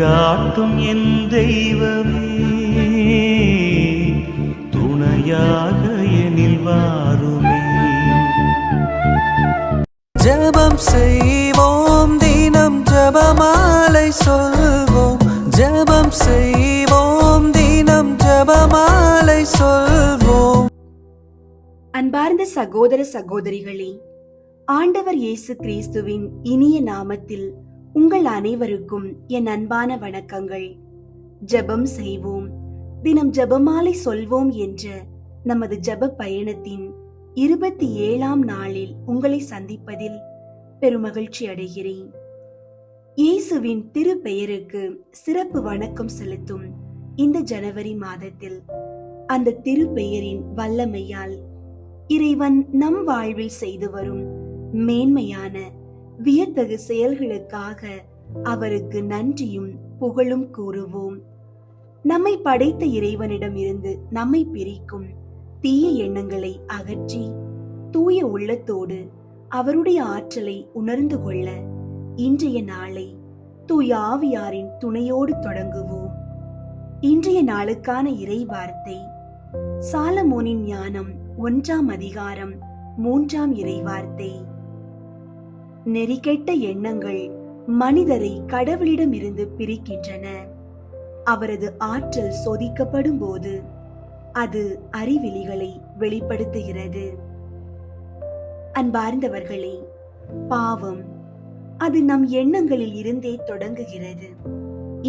வழிகாட்டும் என் தெய்வமே, துணையாக எனில் வாருமே. ஜெபம் செய்வோம், தினம் ஜெபமாலை சொல்வோம். ஜெபம் செய்வோம், தினம் ஜெபமாலை சொல்வோம். அன்பார்ந்த சகோதர சகோதரிகளே, ஆண்டவர் இயேசு கிறிஸ்துவின் இனிய நாமத்தில் உங்கள் அனைவருக்கும் என் அன்பான வணக்கங்கள். ஜெபம் செய்வோம், தினம் ஜெபமாலை சொல்வோம் என்ற நமது ஜெப பயணத்தின் 27ஆம் நாளில் உங்களை சந்திப்பதில் பெருமகிழ்ச்சி அடைகிறேன். இயேசுவின் திருப்பெயருக்கு சிறப்பு வணக்கம் செலுத்தும் இந்த ஜனவரி மாதத்தில் அந்த திருப்பெயரின் வல்லமையால் இறைவன் நம் வாழ்வில் செய்து வரும் மேன்மையான வியத்தகு செயல்களுக்காக அவருக்கு நன்றியும் புகழும் கூறுவோம். நம்மை படைத்த இறைவனிடம் இருந்து நம்மை பிரிக்கும் தீய எண்ணங்களை அகற்றி தூய உள்ளத்தோடு அவருடைய ஆற்றலை உணர்ந்து கொள்ள இன்றைய நாளை தூய ஆவியாரின் துணையோடு தொடங்குவோம். இன்றைய நாளுக்கான இறை வார்த்தை சாலமோனின் ஞானம் 1ஆம் அதிகாரம் 3ஆம் இறை வார்த்தை. நெறிகெட்ட எண்ணங்கள் மனிதரை கடவுளிடமிருந்து பிரிக்கின்றன. அவரது ஆற்றல் சோதிக்கப்படும் போது அது அறிவிலிகளை வெளிப்படுத்துகிறது. அன்பார்ந்தவர்களே, பாவம் அது நம் எண்ணங்களில் இருந்தே தொடங்குகிறது.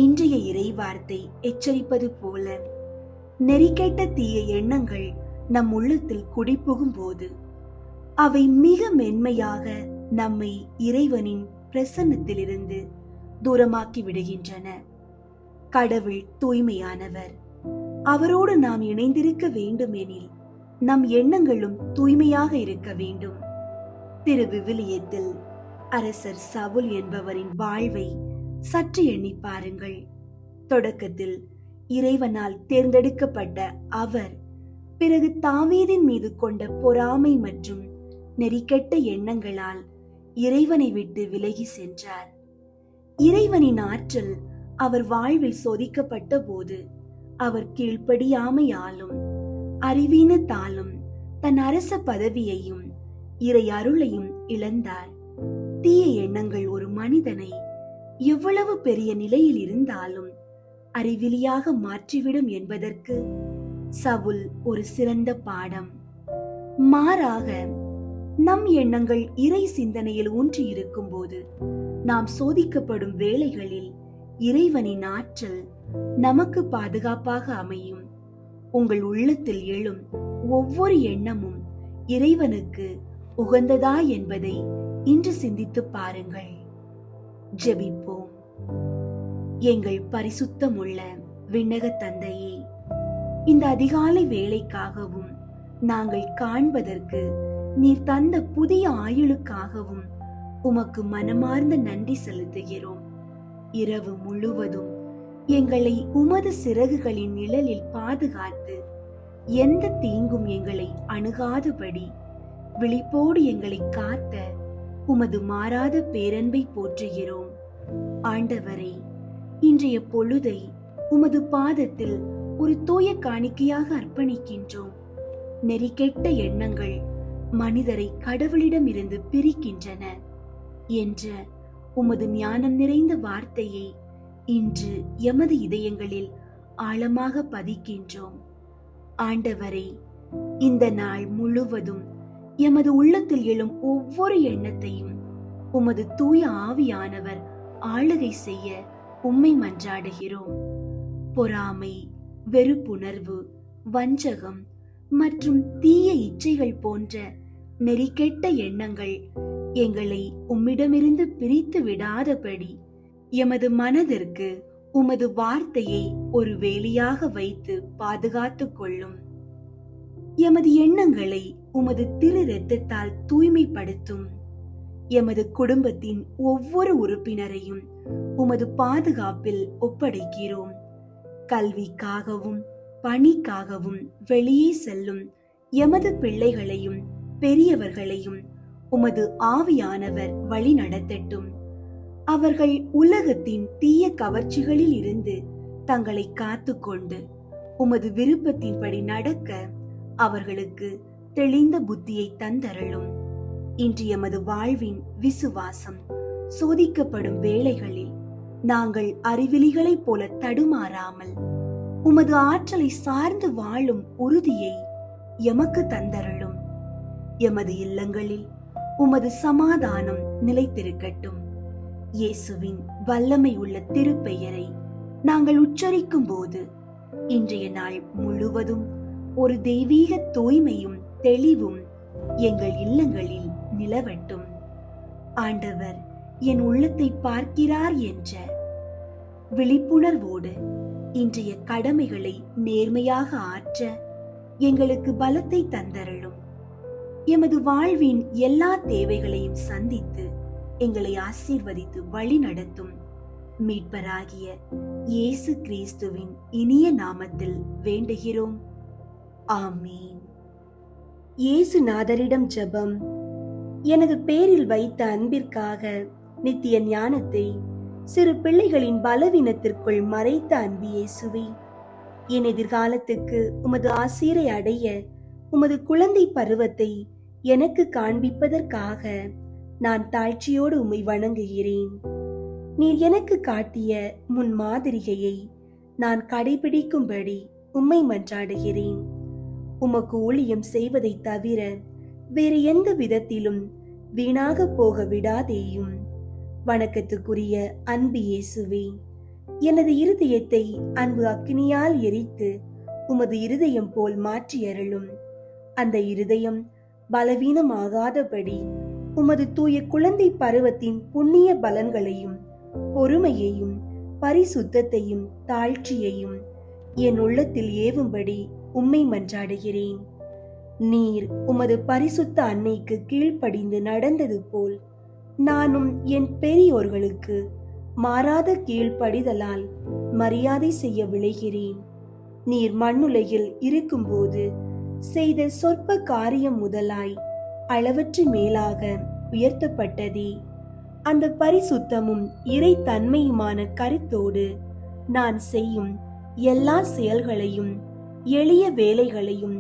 இன்றைய இறை வார்த்தை எச்சரிப்பது போல நெறிகெட்ட தீய எண்ணங்கள் நம் உள்ளத்தில் குடிபுகும் போது அவை மிக மென்மையாக நம்மை இறைவனின் பிரசன்னத்திலிருந்து தூரமாக்கி விடுகின்றன. கடவுள் தூய்மையானவர். அவரோடு நாம் இணைந்திருக்க வேண்டும் எனில் நம் எண்ணங்களும் தூய்மையாக இருக்க வேண்டும். திருவிவிலியத்தில் அரசர் சவுல் என்பவரின் வாழ்வை சற்று எண்ணி பாருங்கள். தொடக்கத்தில் இறைவனால் தேர்ந்தெடுக்கப்பட்ட அவர் பிறகு தாவீதின் மீது கொண்ட பொறாமை மற்றும் நெறிகெட்ட எண்ணங்களால் இறைவனை விட்டு விலகி சென்றார். இறைவனின் ஆற்றல் அவர் வாழ்வில் சோதிக்கப்பட்ட போது அவர் கீழ்ப்படியாமையாலும் அறிவீனத்தாலும் தன் அரச பதவியையும் இறை அருளையும் இழந்தார். தீய எண்ணங்கள் ஒரு மனிதனை எவ்வளவு பெரிய நிலையில் இருந்தாலும் அறிவிலியாக மாற்றிவிடும் என்பதற்கு சவுல் ஒரு சிறந்த பாடம். மாறாக நம் எண்ணங்கள் இறை சிந்தனையில் ஊன்றி இருக்கும் போது நாம் சோதிக்கப்படும் வேளைகளில் இறைவனின் ஆற்றல் நமக்கு பாதுகாப்பாக அமையும். உங்கள் உள்ளத்தில் எழும் ஒவ்வொரு எண்ணமும் இறைவனுக்கு உகந்ததா என்பதை இன்று சிந்தித்து பாருங்கள். ஜெபிப்போம். எங்கள் பரிசுத்தமுள்ள விண்ணக தந்தையே, இந்த அதிகாலை வேளைக்காகவும் நாங்கள் காண்பதற்கு நீர் தந்த புதிய ஆயுளுக்காகவும் உமக்கு மனமார்ந்த நன்றி செலுத்துகிறோம். இரவு முழுவதும் எங்களை உமது சிறகுகளின் நிழலில் பாதுகாத்து எந்த தீங்கும் எங்களை அணுகாதபடி விழிப்போடு எங்களை காத்த உமது மாறாத பேரன்பை போற்றுகிறோம். ஆண்டவரே, இன்றைய பொழுதை உமது பாதத்தில் ஒரு தூய காணிக்கையாக அர்ப்பணிக்கின்றோம். நெறிகெட்ட எண்ணங்கள் மனிதரை கடவுளிடம் இருந்து பிரிக்கின்றன என்ற உமது ஞானம் நிறைந்த வார்த்தையை இன்று எமது இதயங்களில் ஆழமாக பதிக்கின்றோம். ஆண்டவரே, இந்த நாள் முழுவதும் எமது உள்ளத்தில் எழும் ஒவ்வொரு எண்ணத்தையும் உமது தூய ஆவியானவர் ஆளுகை செய்ய உம்மை மன்றாடுகிறோம். பொறாமை, வெறுப்புணர்வு, வஞ்சகம் மற்றும் தீய இச்சைகள் போன்ற நெறிகெட்ட எண்ணங்கள் எங்களை உம்மிடமிருந்து பிரித்து விடாதபடி எமது மனதிற்கு உமது வார்த்தையை ஒரு வேலியாக வைத்து பாதுகாத்துக் கொள்ளும். எமது எண்ணங்களை உமது திரு இரத்தத்தால் தூய்மைப்படுத்தும். எமது குடும்பத்தின் ஒவ்வொரு உறுப்பினரையும் உமது பாதுகாப்பில் ஒப்படைக்கிறோம். கல்விக்காகவும் பணிக்காகவும் வெளியே செல்லும் எமது பிள்ளைகளையும் பெரியவர்களையும் உமது ஆவியானவர் வழி நடத்தட்டும். அவர்கள் உலகத்தின் தீய கவர்ச்சிகளில் இருந்து தங்களை காத்துக்கொண்டு உமது விருப்பத்தின்படி நடக்க அவர்களுக்கு தெளிந்த புத்தியை தந்தருளும். இன்று எமது வாழ்வின் விசுவாசம் சோதிக்கப்படும் வேளைகளில் நாங்கள் அறிவிலிகளைப் போல தடுமாறாமல் உமது ஆற்றலை சார்ந்து வாழும் உறுதியை எமக்கு தந்தருளும். எமது இல்லங்களில் உமது சமாதானம் நிலைத்திருக்கட்டும். இயேசுவின் வல்லமை உள்ள திருப்பெயரை நாங்கள் உச்சரிக்கும் போது இன்றைய நாள் முழுவதும் ஒரு தெய்வீக தூய்மையும் தெளிவும் எங்கள் இல்லங்களில் நிலவட்டும். ஆண்டவர் என் உள்ளத்தை பார்க்கிறார் என்ற விழிப்புணர்வோடு இன்றைய கடமைகளை நேர்மையாக ஆற்ற எங்களுக்கு பலத்தை தந்தருளும். எமது வாழ்வின் எல்லா தேவைகளையும் சந்தித்து எங்களை ஆசீர்வதித்து வழி நடத்தும் மீட்பராகிய இயேசு கிறிஸ்துவின் இனிய நாமத்தில் வேண்டுகிறோம். ஆமீன். இயேசுநாதரிடம் ஜெபம். எனது பேரில் வைத்த அன்பிற்காக நித்திய ஞானத்தை சிறு பிள்ளைகளின் பலவீனத்திற்குள் மறைத்த அன்பு இயேசுவே, என் எதிர்காலத்துக்கு உமது ஆசீரை அடைய உமது குழந்தை பருவத்தை எனக்கு காண்பிப்பதற்காக நான் தாழ்ச்சியோடு உம்மை வணங்குகிறேன். நீர் எனக்கு காட்டிய முன் மாதிரிகையை நான் கடைபிடிக்கும்படி உம்மை மன்றாடுகிறேன். உமக்கு ஊழியம் செய்வதை தவிர வேறு எந்த விதத்திலும் வீணாக போக விடாதேயும். வணக்கத்துக்குரிய அன்பு இயேசுவே, எனது இருதயத்தை அன்பு அக்கினியால் எரித்து உமது இருதயம் போல் மாற்றி அருளும். அந்த இருதயம் பலவீனமாகாதபடி உமது தூய குழந்தை பருவத்தின் புண்ணிய பலன்களையும் பொறுமையையும் பரிசுத்தத்தையும் தாழ்ச்சியையும் என் உள்ளத்தில் ஏவும்படி உம்மை மன்றாடுகிறேன். நீர் உமது பரிசுத்த அன்னைக்கு கீழ்ப்படிந்து நடந்தது போல் நானும் என் பெரியோர்களுக்கு மாறாத கீழ்ப்படிதலால் மரியாதை செய்ய விளைகிறேன். நீர் மண்ணுலகில் இருக்கும்போது செய்த சொற்ப காரியம் முதலாய் அளவற்று மேலாக உயர்த்தப்பட்டதே. அந்த பரிசுத்தமும் இறை தன்மையுமான கருத்தோடு நான் செய்யும் எல்லா செயல்களையும் எளிய வேலைகளையும்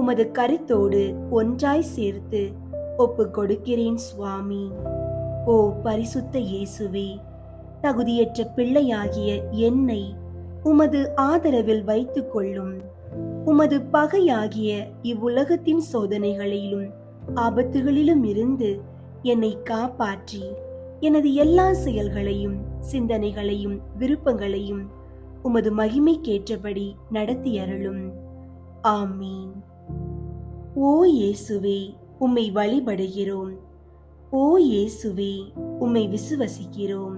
உமது கருத்தோடு ஒன்றாய் சேர்த்து ஒப்பு கொடுக்கிறேன் சுவாமி. ஓ பரிசுத்த இயேசுவே, தகுதியற்ற பிள்ளையாகிய என்னை உமது ஆதரவில் வைத்துக் கொள்ளும். உமது பகையாகிய இவ்வுலகத்தின் சோதனைகளிலும் ஆபத்துகளிலும் இருந்து என்னை காப்பாற்றி எனது எல்லா செயல்களையும் சிந்தனைகளையும் விருப்பங்களையும் உமது மகிமைக்கேற்றபடி நடத்தி அருளும். ஆமீன். ஓ இயேசுவே, உம்மை வழிபடுகிறோம். ஓ இயேசுவே, உம்மை விசுவசிக்கிறோம்.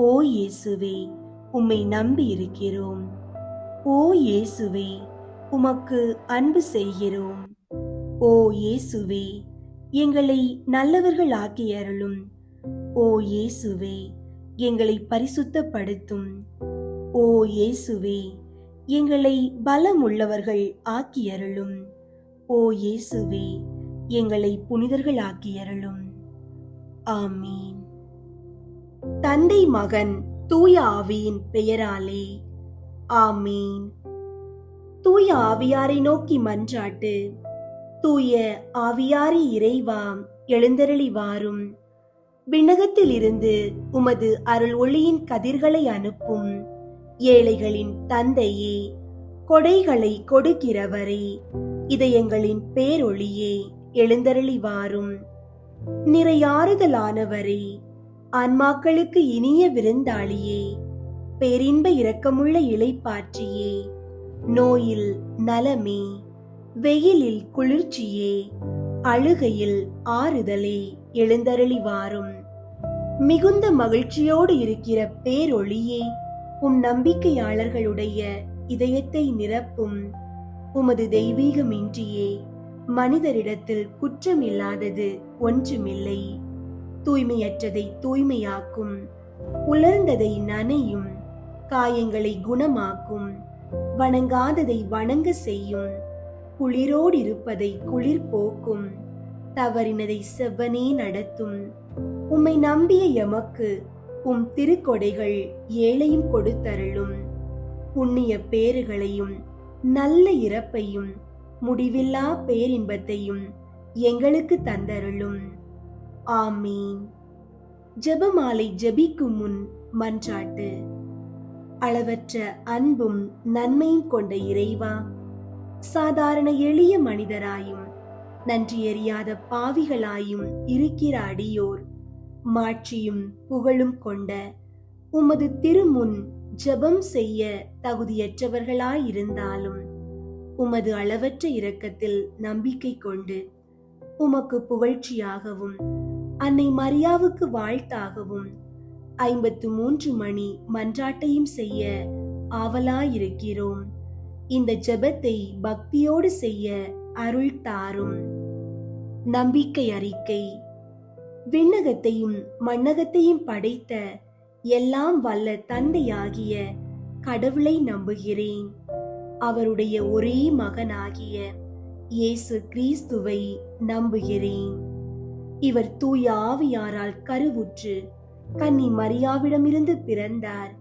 ஓ இயேசுவே, உம்மை நம்பி இருக்கிறோம். ஓ இயேசுவே, உமக்கு அன்பு செய்கிறோம். ஓ இயேசுவே, எங்களை நல்லவர்கள் ஆக்கி அருளும். ஓ இயேசுவே, எங்களை பரிசுத்தப்படுத்தும். ஓ இயேசுவே, எங்களை பலமுள்ளவர்கள் ஆக்கி அருளும். ஓ இயேசுவே, எங்களை புனிதர்கள் ஆக்கி அருளும். ஆமீன். தந்தை மகன் தூய ஆவியின் பெயராலே ஆமீன். தூய ஆவியாரை நோக்கி மன்றாட்டு. தூய ஆவியாரி இறைவா, எழுந்தருளி வாரும். விண்ணகத்தில் இருந்து உமது அருள் ஒளியின் கதிர்களை அனுப்பும். ஏழைகளின் தந்தையே, கொடைகளை கொடுக்கிறவரே, இதயங்களின் பேரொளியே, எழுந்தருளி வாரும். நிறையாறுதலானவரே, ஆன்மாக்களுக்கு இனிய விருந்தாளியே, பேரின்ப இரக்கமுள்ள இளைப்பாற்றியே, நோயில் நலமே, வெயிலில் குளிர்ச்சியே, அழுகையில் ஆறுதலே, எழுந்தருளி வாரும். மிகுந்த மகிழ்ச்சியோடு இருக்கிற பேரொளியே, உம் நம்பிக்கையாளர்களுடைய இதயத்தை நிரப்பும். உமது தெய்வீகமின்றியே மனிதரிடத்தில் குற்றமில்லாதது ஒன்றுமில்லை. தூய்மையற்றதை தூய்மையாக்கும், உலர்ந்ததை நனையும், காயங்களை குணமாக்கும், வணங்காததை வணங்க செய்யும், குளிரோடு இருப்பதை குளிர் போக்கும், தவறினதை செவ்வனே நடத்தும். உம்மை நம்பிய எமக்கு உம் திருக்கொடைகள் ஏழையும் கொடுத்தருளும். புண்ணிய பேறுகளையும் நல்ல இறப்பையும் முடிவில்லா பேரின்பத்தையும் எங்களுக்கு தந்தருளும். ஆமீன். ஜெபமாலை ஜெபிக்கும் முன் மன்றாட்டு. அளவற்ற அன்பும் நன்மையும் கொண்ட இறைவா, சாதாரண எளிய மனிதராயும் நன்றியறியாத பாவிகளாயும் இருக்கிற அடியோர் மாட்சியும் புகழும் கொண்ட உமது திருமுன் ஜெபம் செய்ய தகுதியற்றவர்களாயிருந்தாலும் உமது அளவற்ற இரக்கத்தில் நம்பிக்கை கொண்டு உமக்கு புகழ்ச்சியாகவும் அன்னை மரியாவுக்கு வாழ்த்தாகவும் 53 மணி மன்றாட்டையும் செய்ய ஆவலாயிருக்கிறோம். இந்த ஜெபத்தை பக்தியோடு செய்ய அருள் தாரும். நம்பிக்கை அறிக்கை. விண்ணகத்தையும் மண்ணகத்தையும் படைத்த எல்லாம் வல்ல தந்தையாகிய கடவுளை நம்புகிறேன். அவருடைய ஒரே மகனாகிய இயேசு கிறிஸ்துவை நம்புகிறேன். இவர் தூய ஆவியாரால் கருவுற்று கன்னி மரியாவிடமிருந்து பிறந்தார்.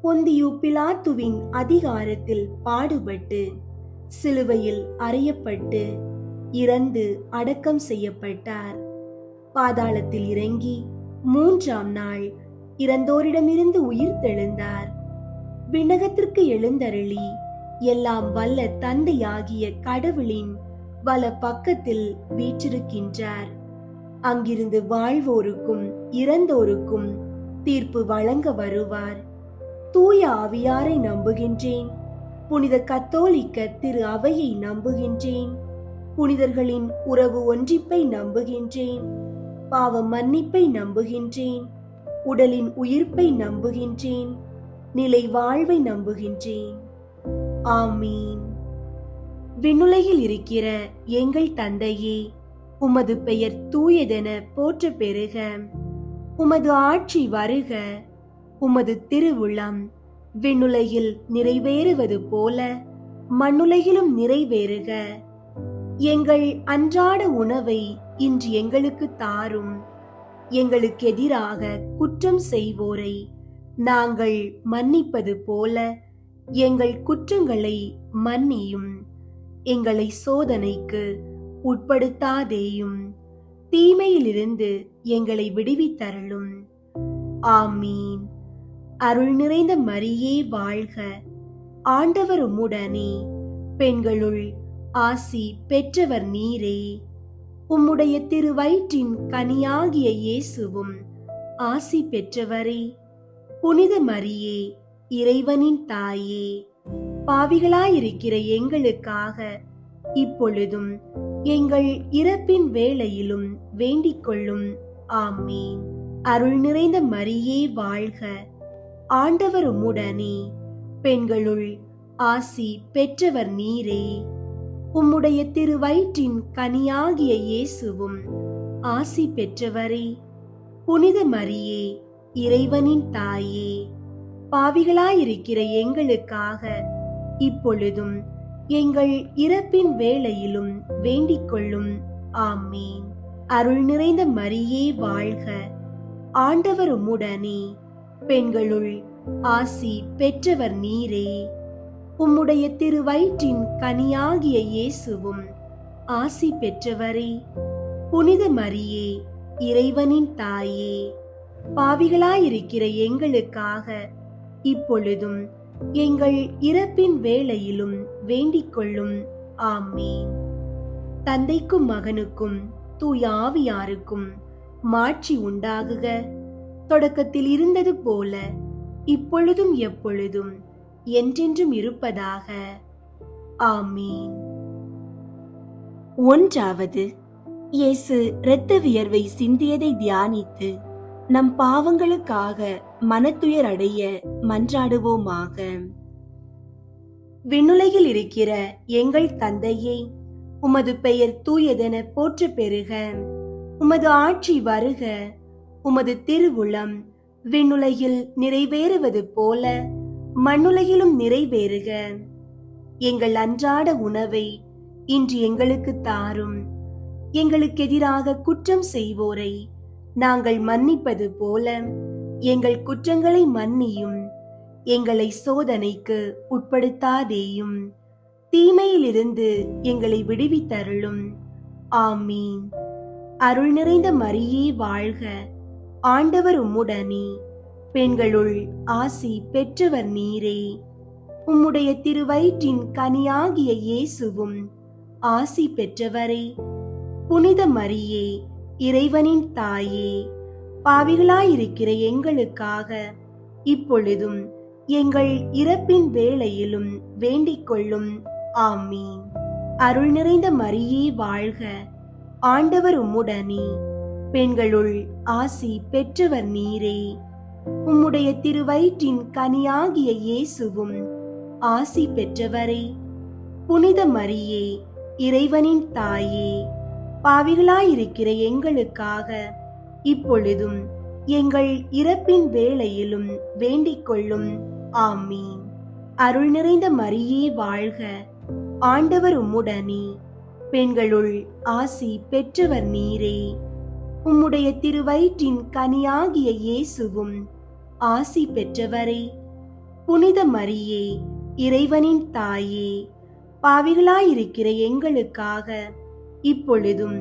பொந்தியு பிலாத்துவின் அதிகாரத்தில் பாடுபட்டு சிலுவையில் அறையப்பட்டு இறந்து அடக்கம் செய்யப்பட்டார். பாதாளத்தில் இறங்கி 3ஆம் நாள் இறந்தோரிடமிருந்து உயிர் தெழுந்தார். விண்ணகத்திற்கு எழுந்தருளி எல்லாம் வல்ல தந்தையாகிய கடவுளின் வல பக்கத்தில் வீற்றிருக்கின்றார். அங்கிருந்து வாழ்வோருக்கும் இறந்தோருக்கும் தீர்ப்பு வழங்க வருவார். தூய ஆவியாரை நம்புகின்றேன். புனித கத்தோலிக்க திரு அவையை நம்புகின்றேன். புனிதர்களின் உறவு ஒன்றிப்பை நம்புகின்றேன். பாவ மன்னிப்பை நம்புகின்றேன். உடலின் உயிர்ப்பை நம்புகின்றேன். நிலை வாழ்வை நம்புகின்றேன். ஆமீன். விண்ணுலகில் இருக்கிற எங்கள் தந்தையே, உமது பெயர் தூயதென போற்ற பெறுக. உமது ஆட்சி வருக. உமது திருவுளம் விண்ணுலகில் நிறைவேறுவது போல மண்ணுலகிலும் நிறைவேறுக. எங்கள் அன்றாட உணவை இன்று எங்களுக்கு தாரும். எங்களுக்கு எதிராக குற்றம் செய்வோரை நாங்கள் மன்னிப்பது போல எங்கள் குற்றங்களை மன்னியும். எங்களை சோதனைக்கு உட்படுத்தாதேயும், தீமையிலிருந்து எங்களை விடுவித்தருளும். ஆமீன். அருள் நிறைந்த மரியே வாழ்க. ஆண்டவர் உம்முடனே, பெண்களுள் ஆசி பெற்றவர் நீரே. உம்முடைய திருவயிற்றின் கனியாகிய இயேசுவும் ஆசி பெற்றவரே. புனித மரியே, இறைவனின் தாயே, பாவிகளாயிருக்கிற எங்களுக்காக இப்பொழுதும் எங்கள் இறப்பின் வேளையிலும் வேண்டிக் கொள்ளும். ஆமீன். அருள் நிறைந்த மரியே வாழ்க. ஆண்டவர் உம்முடனே, பெண்களுள் ஆசி பெற்றவர் நீரே. உம்முடைய திருவயிற்றின் கனியாகிய இயேசுவும் ஆசி பெற்றவரே. புனித மரியே, இறைவனின் தாயே, பாவிகளாயிருக்கிற எங்களுக்காக இப்பொழுதும் எங்கள் இறப்பின் வேளையிலும் வேண்டிக் கொள்ளும். ஆமீன். அருள் நிறைந்த மரியே வாழ்க. ஆண்டவர் உம்முடனே, பெண்களுள் ஆசி பெற்றவர் நீரே. உம்முடைய திருவயிற்றின் கனியாகிய இயேசுவும் ஆசி பெற்றவரே. புனித மரியே, இறைவனின் தாயே, பாவிகளாயிருக்கிற எங்களுக்காக இப்பொழுதும் எங்கள் இறப்பின் வேளையிலும் வேண்டிக் கொள்ளும். ஆமீன். தந்தைக்கும் மகனுக்கும் தூய ஆவியாருக்கும் மாட்சி உண்டாகுக. தொடக்கத்தில் இருந்தது போல இப்பொழுதும் எப்பொழுதும் என்றென்றும் இருப்பதாக. ஆமீன். 1. இயேசு இரத்த வியர்வை சிந்தியதை தியானித்து நம் பாவங்களுக்காக மனத்துயர் அடைய மன்றாடுவோமாக. விண்ணுலகில் இருக்கிற எங்கள் தந்தையே, உமது பெயர் தூயதென போற்ற பெறுக. உமது ஆட்சி வருக. உமது திருவுளம் விண்ணுலகில் நிறைவேறுவது போல மண்ணுலகிலும் நிறைவேறுக. எங்கள் அன்றாட உணவை இன்று எங்களுக்கு தாரும். எங்களுக்கு எதிராக குற்றம் செய்வோரை நாங்கள் மன்னிப்பது போல எங்கள் குற்றங்களை மன்னியும், எங்களை சோதனைக்கு உட்படுத்தாதேயும், தீமையிலிருந்து எங்களை விடுவித்தருளும். ஆமீன். அருள் நிறைந்த மரியே வாழ்க, ஆண்டவர் உம்முடனே, பெண்களுள் ஆசி பெற்றவர் நீரே. உம்முடைய திருவயிற்றின் கனியாகிய இயேசுவும் ஆசி பெற்றவரே. புனித மரியே, இறைவனின் தாயே, பாவிகளாயிருக்கிற எங்களுக்காக இப்பொழுதும் எங்கள் இறப்பின் வேளையிலும் வேண்டிக் கொள்ளும். ஆமீன். அருள் நிறைந்த மரியே வாழ்க, ஆண்டவர் உம்முடனே, பெண்களுள் ஆசி பெற்றவர் நீரே. உம்முடைய திருவயிற்றின் கனியாகிய இயேசுவும் ஆசி பெற்றவரே. புனித மரியே, இறைவனின் தாயே, பாவிகளாயிருக்கிற எங்களுக்காக இப்பொழுதும் எங்கள் இறப்பின் வேளையிலும் வேண்டிக் கொள்ளும். ஆமீன். அருள் நிறைந்த மரியே வாழ்க, ஆண்டவர் உம்முடனே, பெண்களுள் ஆசி பெற்றவர் நீரே. உம்முடைய திருவயிற்றின் கனியாகிய இயேசுவும் ஆசி பெற்றவரே. புனித மரியே, இறைவனின் தாயே, பாவிகளாயிருக்கிற எங்களுக்காக இப்பொழுதும்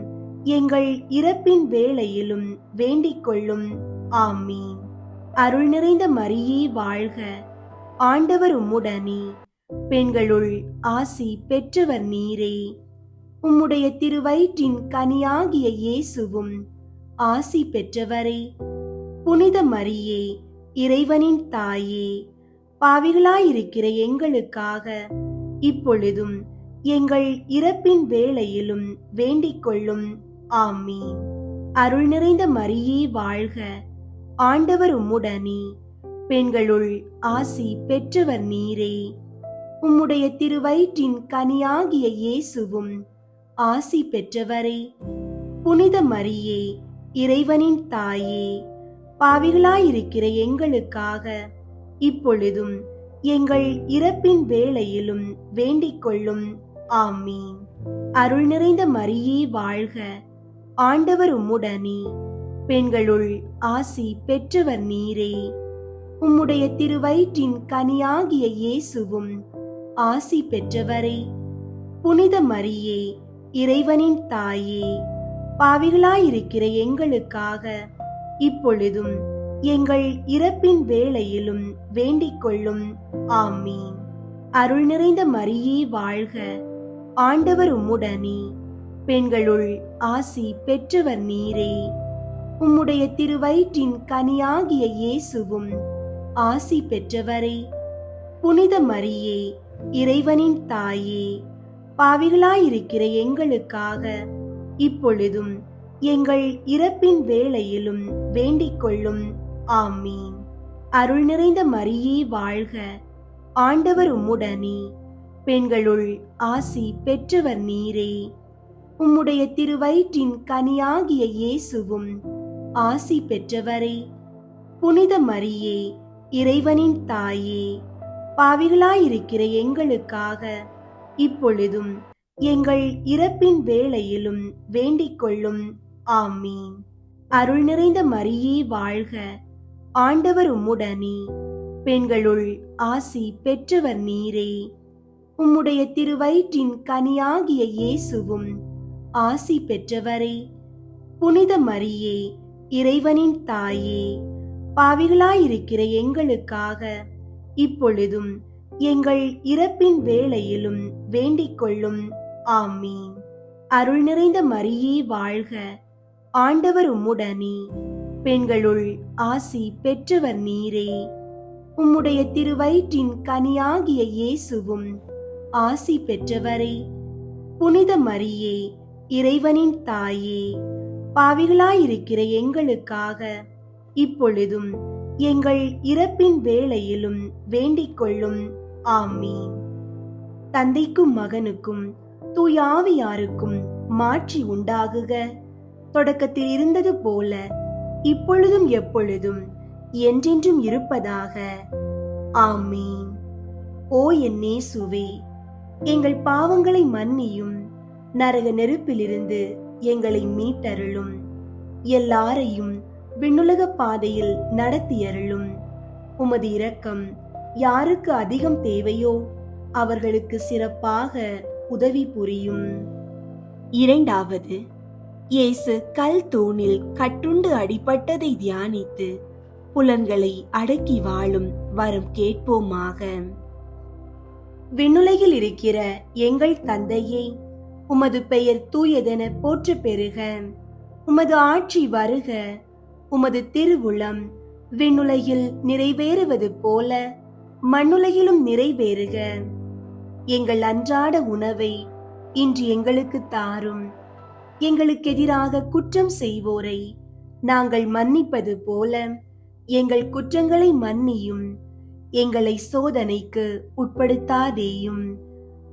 எங்கள் இறப்பின் வேளையிலும் வேண்டிக் கொள்ளும். ஆமீன். அருள் நிறைந்த மரியே வாழ்க, ஆண்டவர் உம்முடனே, பெண்களுள் ஆசி பெற்றவர் நீரே. உம்முடைய திருவயிற்றின் கனியாகிய இயேசுவும் ஆசி பெற்றவரே. புனித மரியே, இறைவனின் தாயே, பாவிகளாயிருக்கிற எங்களுக்காக இப்பொழுதும் எங்கள் இறப்பின் வேளையிலும் வேண்டிக் கொள்ளும். ஆமீன். அருள் நிறைந்த மரியே வாழ்க, ஆண்டவர் உம்முடனே, பெண்களுள் ஆசி பெற்றவர் நீரே. உம்முடைய திருவயிற்றின் கனியாகிய இயேசுவும் ஆசி பெற்றவரே. புனித மரியே, இறைவனின் தாயே, பாவிகளாயிருக்கிற எங்களுக்காக இப்பொழுதும் எங்கள் இறப்பின் வேளையிலும் வேண்டிக் கொள்ளும். ஆமீன். அருள் நிறைந்த மரியே வாழ்க, ஆண்டவர் உம்முடனே, பெண்களுள் ஆசி பெற்றவர் நீரே. உம்முடைய திருவயிற்றின் கனியாகிய இயேசுவும் ஆசி பெற்றவரே. புனித மரியே, இறைவனின் தாயே, பாவிகளாயிருக்கிற எங்களுக்காக இப்பொழுதும் எங்கள் இறப்பின் வேளையிலும் வேண்டிக் கொள்ளும். ஆமீன். அருள் நிறைந்த மரியே வாழ்க, ஆண்டவர் உம்முடனே, பெண்களுள் ஆசி பெற்றவர் நீரே. உம்முடைய திருவயிற்றின் கனியாகிய இயேசுவும் ஆசி பெற்றவரே. புனித மரியே, இறைவனின் தாயே, பாவிகளாயிருக்கிற எங்களுக்காக இப்பொழுதும் எங்கள் இறப்பின் வேளையிலும் வேண்டிக் கொள்ளும். ஆமீன். அருள் நிறைந்த மரியே வாழ்க, ஆண்டவர் உம்முடனே, பெண்களுள் ஆசி பெற்றவர் நீரே. உம்முடைய திருவயிற்றின் கனியாகிய இயேசுவும் ஆசி பெற்றவரே. புனித மரியே, இறைவனின் தாயே, பாவிகளாயிருக்கிற எங்களுக்காக இப்பொழுதும் எங்கள் இறப்பின் வேளையிலும் வேண்டிக் கொள்ளும். ஆமீன். அருள் நிறைந்த மரியே வாழ்க, ஆண்டவர் உம்முடனே, பெண்களுள் ஆசி பெற்றவர் நீரே. உம்முடைய திருவயிற்றின் கனியாகிய இயேசுவும் ஆசி பெற்றவரே. புனித மரியே, இறைவனின் தாயே, பாவிகளாயிருக்கிற எங்களுக்காக இப்பொழுதும் எங்கள் இறப்பின் வேளையிலும் வேண்டிக் கொள்ளும். ஆமீன். அருள் நிறைந்த மரியே வாழ்க, ஆண்டவர் உம்முடனே, பெண்களுள் ஆசி பெற்றவர் நீரே. உம்முடைய திருவயிற்றின் கனியாகிய இயேசுவும் ஆசி பெற்றவரே. புனித மரியே, இறைவனின் தாயே, பாவிகளாயிருக்கிற எங்களுக்காக இப்பொழுதும் எங்கள் இறப்பின் வேளையிலும் வேண்டிக் கொள்ளும். ஆமீன். தந்தைக்கும் மகனுக்கும் தூய ஆவியாருக்கும் மாட்சி உண்டாகுக. தொடக்கத்தில் இருந்தது போல இப்பொழுதும் எப்பொழுதும் என்றென்றும் இருப்பதாக. ஆமீன். ஓ என் இயேசுவே, எங்கள் பாவங்களை மன்னியும், நரக நெருப்பிலிருந்து எங்களை மீட்டருளும். எல்லாரையும் விண்ணுலக பாதையில் நடத்தியருளும். உமது இரக்கம் யாருக்கு அதிகம் தேவையோ அவர்களுக்கு சிறப்பாக உதவி புரியும். இரண்டாவது, இயேசு கல் தூணில் கட்டுண்டு அடிபட்டதை தியானித்து புலன்களை அடக்கி வாழும் வரம் கேட்போமாக. விண்ணுலகில் இருக்கிற எங்கள் தந்தையே, உமது பெயர் தூயதென போற்ற பெறுக. உமது ஆட்சி வருக. உமது திருவுளம் விண்ணுலகில் நிறைவேறுவது போல மண்ணுலகிலும் நிறைவேறுக. எங்கள் அன்றாட உணவை இன்று எங்களுக்கு தாரும். எங்களுக்கு எதிராக குற்றம் செய்வோரை நாங்கள் மன்னிப்பது போல எங்கள் குற்றங்களை மன்னியும். எங்களை சோதனைக்கு உட்படுத்தாதேயும்,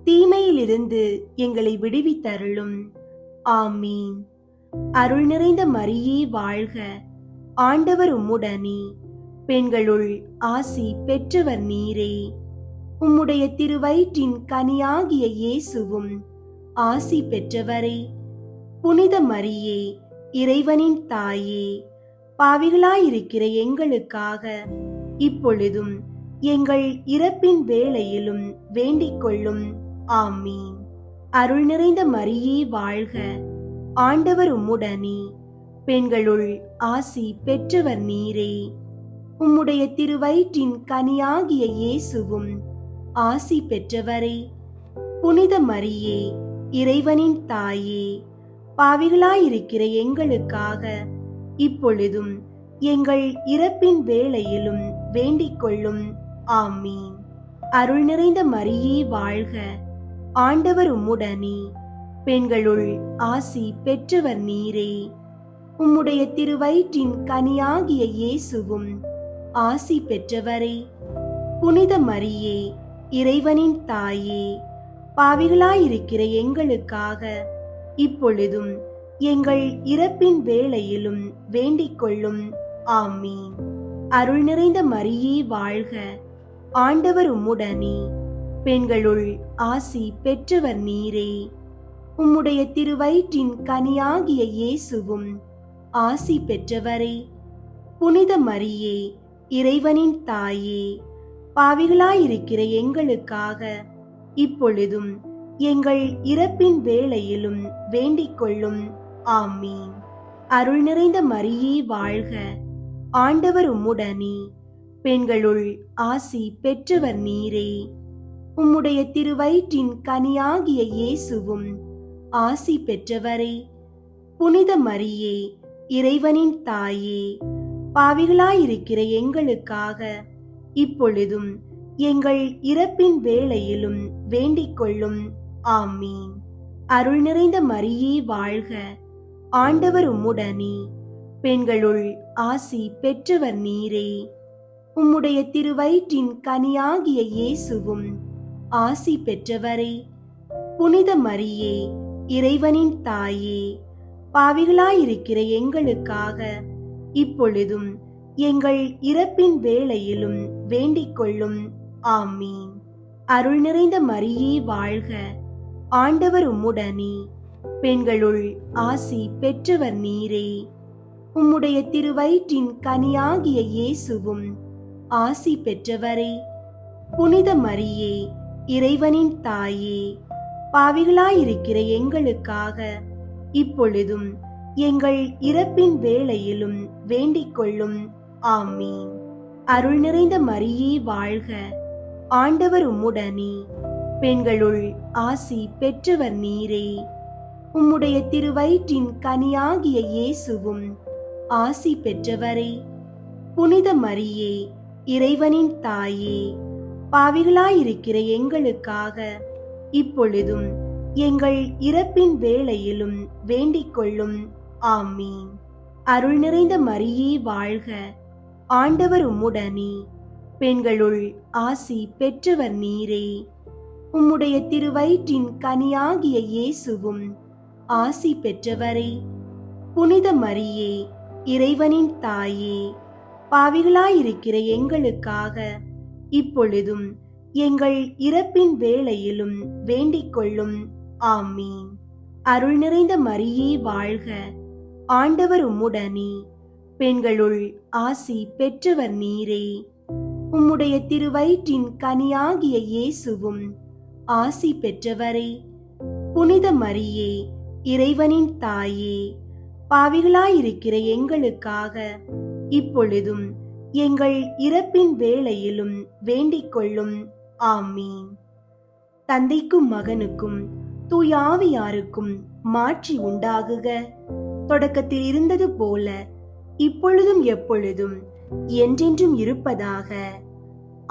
தீமையிலிருந்து எங்களை விடுவித்தருளும். ஆமீன். அருள் நிறைந்த மரியே வாழ்க. ஆண்டவர் உம்முடனே, பெண்களுள் ஆசி பெற்றவர் நீரே. உம்முடைய திருவயிற்றின் கனியாகிய இயேசுவும் ஆசி பெற்றவரே. புனித மரியே, இறைவனின் தாயே, பாவிகளாயிருக்கிற எங்களுக்காக இப்பொழுதும் எங்கள் இறப்பின் வேளையிலும் வேண்டிக் கொள்ளும். ஆமீன். அருள் நிறைந்த மரியே வாழ்க. ஆண்டவர் உம்முடனே, பெண்களுள் ஆசி பெற்றவர் நீரே. உம்முடைய திருவயிற்றின் கனியாகிய இயேசுவும் ஆசி பெற்றவரே. புனித மரியே, இறைவனின் தாயே, பாவிகளாயிருக்கிற எங்களுக்காக இப்பொழுதும் எங்கள் இறப்பின் வேளையிலும் வேண்டிக் கொள்ளும். ஆமீன். அருள் நிறைந்த மரியே வாழ்க. ஆண்டவர் உம்முடனே, பெண்களுள் ஆசி பெற்றவர் நீரே. உம்முடைய திருவயிற்றின் கனியாகிய இயேசுவும் ஆசி பெற்றவரே. புனித மரியே, இறைவனின் தாயே, பாவிகளாயிருக்கிற எங்களுக்காக இப்பொழுதும் எங்கள் இறப்பின் வேளையிலும் வேண்டிக் கொள்ளும். ஆமீன். அருள் நிறைந்த மரியே வாழ்க. ஆண்டவர் உம்முடனே, பெண்களுள் ஆசி பெற்றவர் நீரே. உம்முடைய திருவயிற்றின் கனியாகிய இயேசுவும் ஆசி பெற்றவரே. புனித மரியே, இறைவனின் தாயே, பாவிகளாயிருக்கிற எங்களுக்காக இப்பொழுதும் எங்கள் இறப்பின் வேளையிலும் வேண்டிக் கொள்ளும். ஆமீன். அருள் நிறைந்த மரியே வாழ்க. ஆண்டவர் உம்முடனே, பெண்களுள் ஆசி பெற்றவர் நீரே. உம்முடைய திருவயிற்றின் கனியாகிய இயேசுவும் ஆசி பெற்றவரே. புனித மரியே, இறைவனின் தாயே, பாவிகளாயிருக்கிற எங்களுக்காக இப்பொழுதும் எங்கள் இறப்பின் வேளையிலும் வேண்டிக் கொள்ளும். ஆமீன். அருள் நிறைந்த மரியே வாழ்க. ஆண்டவர் உம்முடனே, பெண்களுள் ஆசி பெற்றவர் நீரே. உம்முடைய திருவயிற்றின் கனியாகிய இயேசுவும் ஆசி பெற்றவரே. புனித மரியே, இறைவனின் தாயே, பாவிகளாயிருக்கிற எங்களுக்காக இப்பொழுதும் எங்கள் இறப்பின் வேளையிலும் வேண்டிக் கொள்ளும். ஆமீன். அருள் நிறைந்த மரியே வாழ்க. ஆண்டவர் உம்முடனே, பெண்களுள் ஆசி பெற்றவர் நீரே. உம்முடைய திருவயிற்றின் கனியாகிய இயேசுவும் ஆசி பெற்றவரே. புனித மரியே, இறைவனின் தாயே, பாவிகளாயிருக்கிற எங்களுக்காக இப்பொழுதும் எங்கள் இறப்பின் வேளையிலும் வேண்டிக் கொள்ளும். ஆமீன். அருள் நிறைந்த மரியே வாழ்க. ஆண்டவர் உம்முடனே, பெண்களுள் ஆசி பெற்றவர் நீரே. உம்முடைய திருவயிற்றின் கனியாகிய இயேசுவும் ஆசி பெற்றவரே. புனித மரியே, இறைவனின் தாயே, பாவிகளாயிருக்கிற எங்களுக்காக இப்பொழுதும் எங்கள் இறப்பின் வேளையிலும் வேண்டிக் கொள்ளும். ஆமீன். அருள் நிறைந்த மரியே வாழ்க. ஆண்டவர் உம்முடனே, பெண்களுள் ஆசி பெற்றவர் நீரே. உம்முடைய திருவயிற்றின் கனியாகிய இயேசுவும் ஆசி பெற்றவரே. புனித மரியே, இறைவனின் தாயே, பாவிகளாயிருக்கிற எங்களுக்காக இப்பொழுதும் எங்கள் இறப்பின் வேளையிலும் வேண்டிக் கொள்ளும். ஆமீன். அருள் நிறைந்த மரியே வாழ்க. ஆண்டவர் உம்முடனே, பெண்களுள் ஆசி பெற்றவர் நீரே. உம்முடைய திருவயிற்றின் கனியாகிய இயேசுவும் ஆசி பெற்றவரே. புனித மரியே, இறைவனின் தாயே, பாவிகளாயிருக்கிற எங்களுக்காக இப்பொழுதும் எங்கள் இறப்பின் வேளையிலும் வேண்டிக் கொள்ளும். ஆமீன். தந்தைக்கும் மகனுக்கும் தூயாவியாருக்கும் மாட்சி உண்டாகுக. தொடக்கத்தில் இருந்தது போல இப்பொழுதும் எப்பொழுதும் என்றென்றும் இருப்பதாக.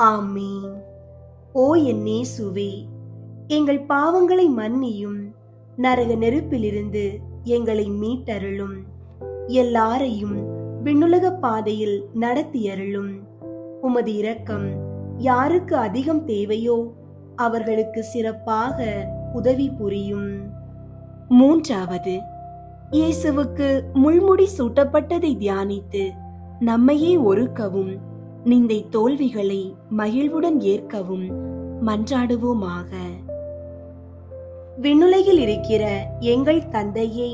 ஆமீன். ஓ என் இயேசுவே, எங்கள் பாவங்களை மன்னியும், நரக நெருப்பிலிருந்து எங்களை மீட்டருளும், எல்லாரையும் விண்ணுலக பாதையில் நடத்தியருளும். உமது இரக்கம் யாருக்கு அதிகம் தேவையோ அவர்களுக்கு சிறப்பாக உதவி புரியும். மூன்றாவது, இயேசுவுக்கு முள்முடி சூட்டப்பட்டதை தியானித்து நம்மையே ஒருக்கவும் நிந்தை தோல்விகளை மகிழ்வுடன் ஏற்கவும் மன்றாடுவோமாக. விண்ணுலகில் இருக்கிற எங்கள் தந்தையே,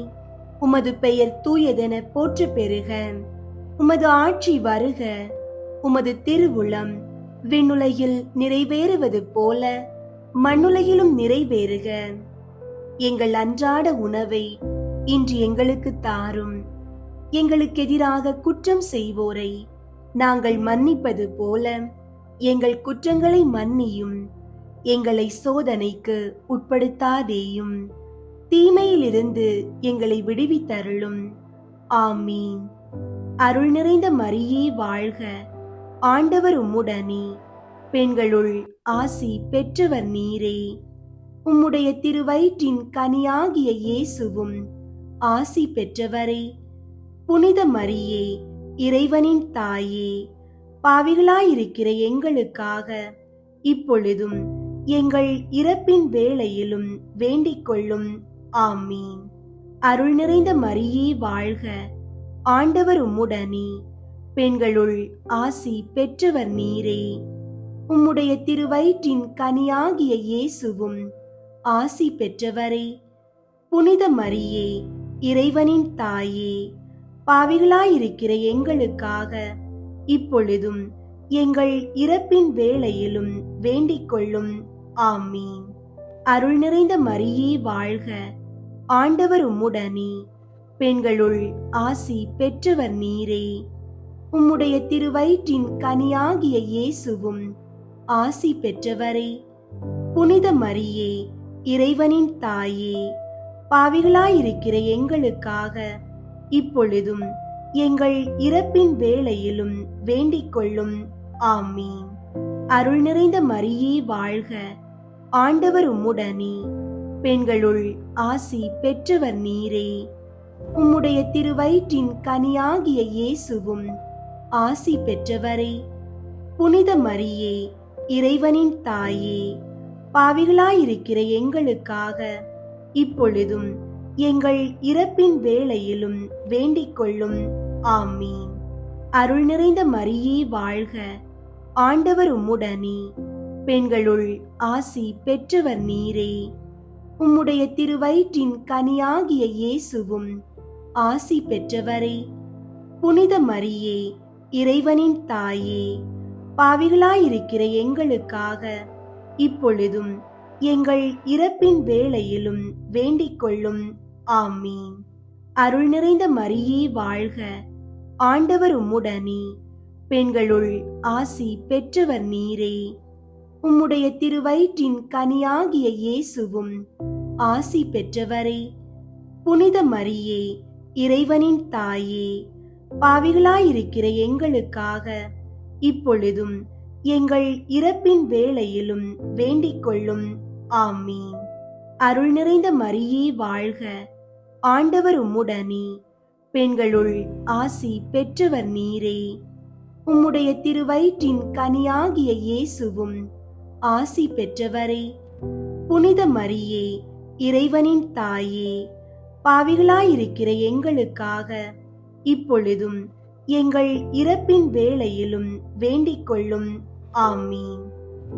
உமது பெயர் தூயதென போற்ற பெறுக. உமது ஆட்சி வருக. உமது திருவுளம் விண்ணுலகில் நிறைவேறுவது போல மண்ணுலகிலும் நிறைவேறுக. எங்கள் அன்றாட உணவை இன்று எங்களுக்கு தாரும். எங்களுக்கு எதிராக குற்றம் செய்வோரை நாங்கள் மன்னிப்பது போல எங்கள் குற்றங்களை மன்னியும். எங்களை சோதனைக்கு உட்படுத்தாதேயும், தீமையிலிருந்து எங்களை விடுவித்தருளும். ஆமீன். அருள் நிறைந்த மரியே வாழ்க. ஆண்டவர் உம்முடனே. பெண்களுள் ஆசி பெற்றவர் நீரே. உம்முடைய திருவயிற்றின் கனியாகிய இயேசுவும் ஆசி பெற்றவரே. புனித மரியே, இறைவனின் தாயே, பாவிகளாயிருக்கிற எங்களுக்காக இப்பொழுதும் எங்கள் இறப்பின் வேளையிலும் வேண்டிக் கொள்ளும். ஆமீன். அருள் நிறைந்த மரியே வாழ்க. ஆண்டவர் உம்முடனே. பெண்களுள் ஆசி பெற்றவர் நீரே. உம்முடைய திருவயிற்றின் கனியாகிய இயேசுவும் ஆசி பெற்றவரே. புனித மரியே, இறைவனின் தாயே, பாவிகளாயிருக்கிற எங்களுக்காக இப்பொழுதும் எங்கள் இறப்பின் வேளையிலும் வேண்டிக் கொள்ளும். ஆமீன். அருள் நிறைந்த மரியே வாழ்க. ஆண்டவர் உம்முடனே. பெண்களுள் ஆசி பெற்றவர் நீரே. உம்முடைய திருவயிற்றின் கனியாகிய இயேசுவும் ஆசி பெற்றவரே. புனித மரியே, இறைவனின் தாயே, பாவிகளாயிருக்கிற எங்களுக்காக இப்பொழுதும் எங்கள் இறப்பின் வேளையிலும் வேண்டிக் கொள்ளும். ஆமீன். அருள் நிறைந்த மரியே வாழ்க. ஆண்டவர் உம்முடனே. பெண்களுள் ஆசி பெற்றவர் நீரே. உம்முடைய திருவயிற்றின் கனியாகிய இயேசுவும் ஆசி பெற்றவரே. புனித மரியே, இறைவனின் தாயே, பாவிகளாயிருக்கிற எங்களுக்காக இப்பொழுதும் எங்கள் இறப்பின் வேளையிலும் வேண்டிக் கொள்ளும். ஆமீன். அருள் நிறைந்த மரியே வாழ்க. ஆண்டவர் உம்முடனே. பெண்களுள் ஆசி பெற்றவர் நீரே. உம்முடைய திருவயிற்றின் கனியாகிய இயேசுவும் ஆசி பெற்றவரே. புனித மரியே, இறைவனின் தாயே, பாவிகளாயிருக்கிற எங்களுக்காக இப்பொழுதும் எங்கள் இறப்பின் வேளையிலும் வேண்டிக் கொள்ளும். ஆமீன். அருள் நிறைந்த மரியே வாழ்க. ஆண்டவர் உம்முடனே. பெண்களுள் ஆசி பெற்றவர் நீரே. உம்முடைய திருவயிற்றின் கனியாகிய இயேசுவும் ஆசி பெற்றவரே. புனித மரியே, இறைவனின் தாயே, பாவிகளாயிருக்கிற எங்களுக்காக இப்பொழுதும் எங்கள் இறப்பின் வேளையிலும் வேண்டிக் கொள்ளும். ஆமீன். அருள் நிறைந்த மரியே வாழ்க. ஆண்டவர் உம்முடனே. பெண்களுள் ஆசி பெற்றவர் நீரே. உம்முடைய திருவயிற்றின் கனியாகிய இயேசுவும் ஆசி பெற்றவரே. புனித மரியே, இறைவனின் தாயே, பாவிகளாயிருக்கிற எங்களுக்காக இப்பொழுதும் எங்கள் இறப்பின் வேளையிலும் வேண்டிக் கொள்ளும். ஆமீன்.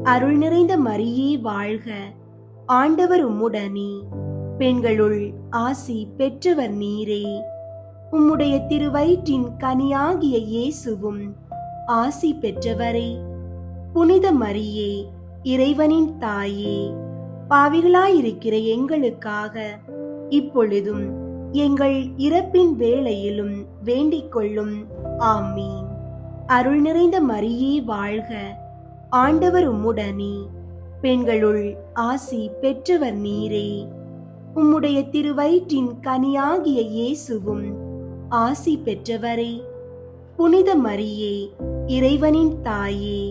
அருள் நிறைந்த மரியே வாழ்க. ஆண்டவர் உம்முடனே. பெண்களுள் ஆசி பெற்றவர் நீரே. உம்முடைய திருவயிற்றின் கனியாகிய இயேசுவும் ஆசி பெற்றவரே. புனித மரியே, இறைவனின் தாயே, பாவிகளாயிருக்கிற எங்களுக்காக இப்பொழுதும் எங்கள் இறப்பின் வேளையிலும் வேண்டிக் கொள்ளும். ஆமீன். அருள் நிறைந்த மரியே வாழ்க, ஆண்டவர் உம்முடனே, பெண்களுள் ஆசி பெற்றவர் நீரே. உம்முடைய திருவயிற்றின் கனியாகிய இயேசுவும் ஆசி பெற்றவரே. புனித மரியே, இறைவனின் தாயே,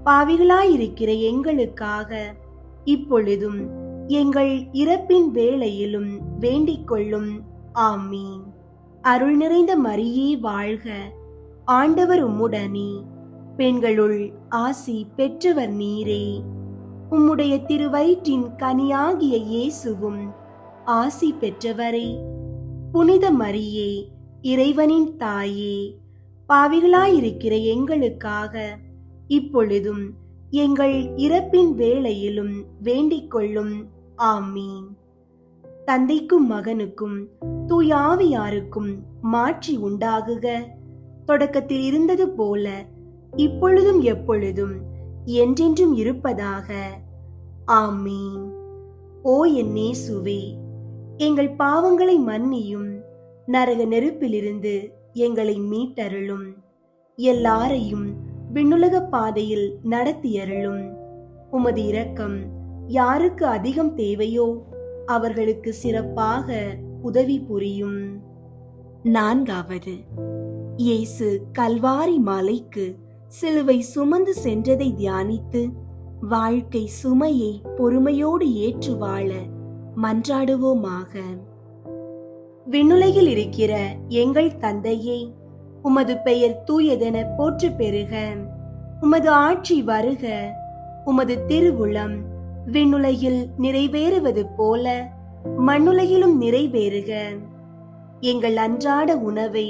பாவிகளாயிருக்கிற எங்களுக்காக இப்பொழுதும் எங்கள் இறப்பின் வேளையிலும் வேண்டிக் கொள்ளும். ஆமீன். அருள் நிறைந்த மரியே வாழ்க, ஆண்டவர் உம்முடனே, பெண்களுள் ஆசி பெற்றவர் நீரே. உம்முடைய திருவயிற்றின் கனியாகிய இயேசுவும் ஆசி பெற்றவரே. புனித மரியே, இறைவனின் தாயே, பாவிகளாயிருக்கிற எங்களுக்காக இப்பொழுதும் எங்கள் இறப்பின் வேளையிலும் வேண்டிக் கொள்ளும். ஆமீன். தந்தைக்கும் மகனுக்கும் தூயாவியாருக்கும் மாட்சி உண்டாகுக. தொடக்கத்தில் இருந்தது போல இப்பொழுதும் எப்பொழுதும் என்றென்றும் இருப்பதாக. ஆமீன். ஓ என் இயேசுவே, எங்கள் பாவங்களை மன்னியும், நரக நெருப்பிலிருந்து எங்களை மீட்டருளும், எல்லாரையும் விண்ணுலக பாதையில் நடத்தியருளும். உமது இரக்கம் யாருக்கு அதிகம் தேவையோ அவர்களுக்கு சிறப்பாக உதவி புரியும். 4. இயேசு கல்வாரி மலைக்கு சிலுவை சுமந்து சென்றதை தியானித்து வாழ்க்கை சுமையை பொறுமையோடு ஏற்று வாழ மன்றாடுவோமாக. விண்ணுலகில் இருக்கிற எங்கள் தந்தையே, உமது பெயர் தூயதென போற்று பெறுக. உமது ஆட்சி வருக. உமது திருவுளம் விண்ணுலகில் நிறைவேறுவது போல மண்ணுலகிலும் நிறைவேறுக. எங்கள் அன்றாட உணவை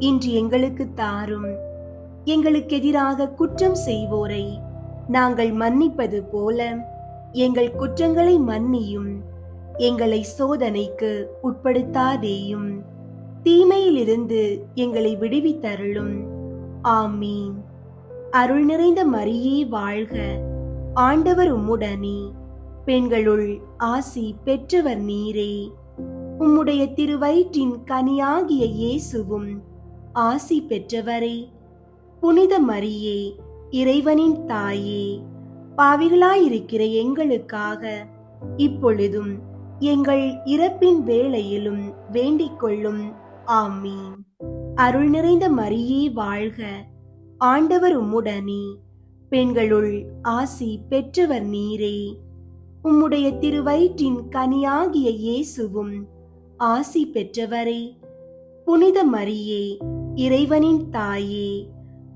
இன்று எங்களுக்கு தாரும். எங்களுக்கு எதிராக குற்றம் செய்வோரை நாங்கள் மன்னிப்பது போல எங்கள் குற்றங்களை மன்னியும். எங்களை சோதனைக்கு உட்படுத்தாதேயும், தீமையிலிருந்து எங்களை விடுவித்தருளும். ஆமீன். அருள் நிறைந்த மரியே வாழ்க, ஆண்டவர் உம்முடனே, பெண்களுள் ஆசி பெற்றவர் நீரே. உம்முடைய திருவயிற்றின் கனியாகிய இயேசுவும் ஆசி பெற்றவரே. புனித மரியே, இறைவனின் தாயே, பாவிகளாயிருக்கிற எங்களுக்காக இப்பொழுதும் எங்கள் இறப்பின் வேளையிலும் வேண்டிக் கொள்ளும். ஆமீன். அருள் நிறைந்த மரியே வாழ்க, ஆண்டவர் உம்முடனே, பெண்களுள் ஆசி பெற்றவர் நீரே. உம்முடைய திருவயிற்றின் கனியாகிய இயேசுவும் ஆசி பெற்றவரே. புனித மரியே, இறைவனின் தாயே,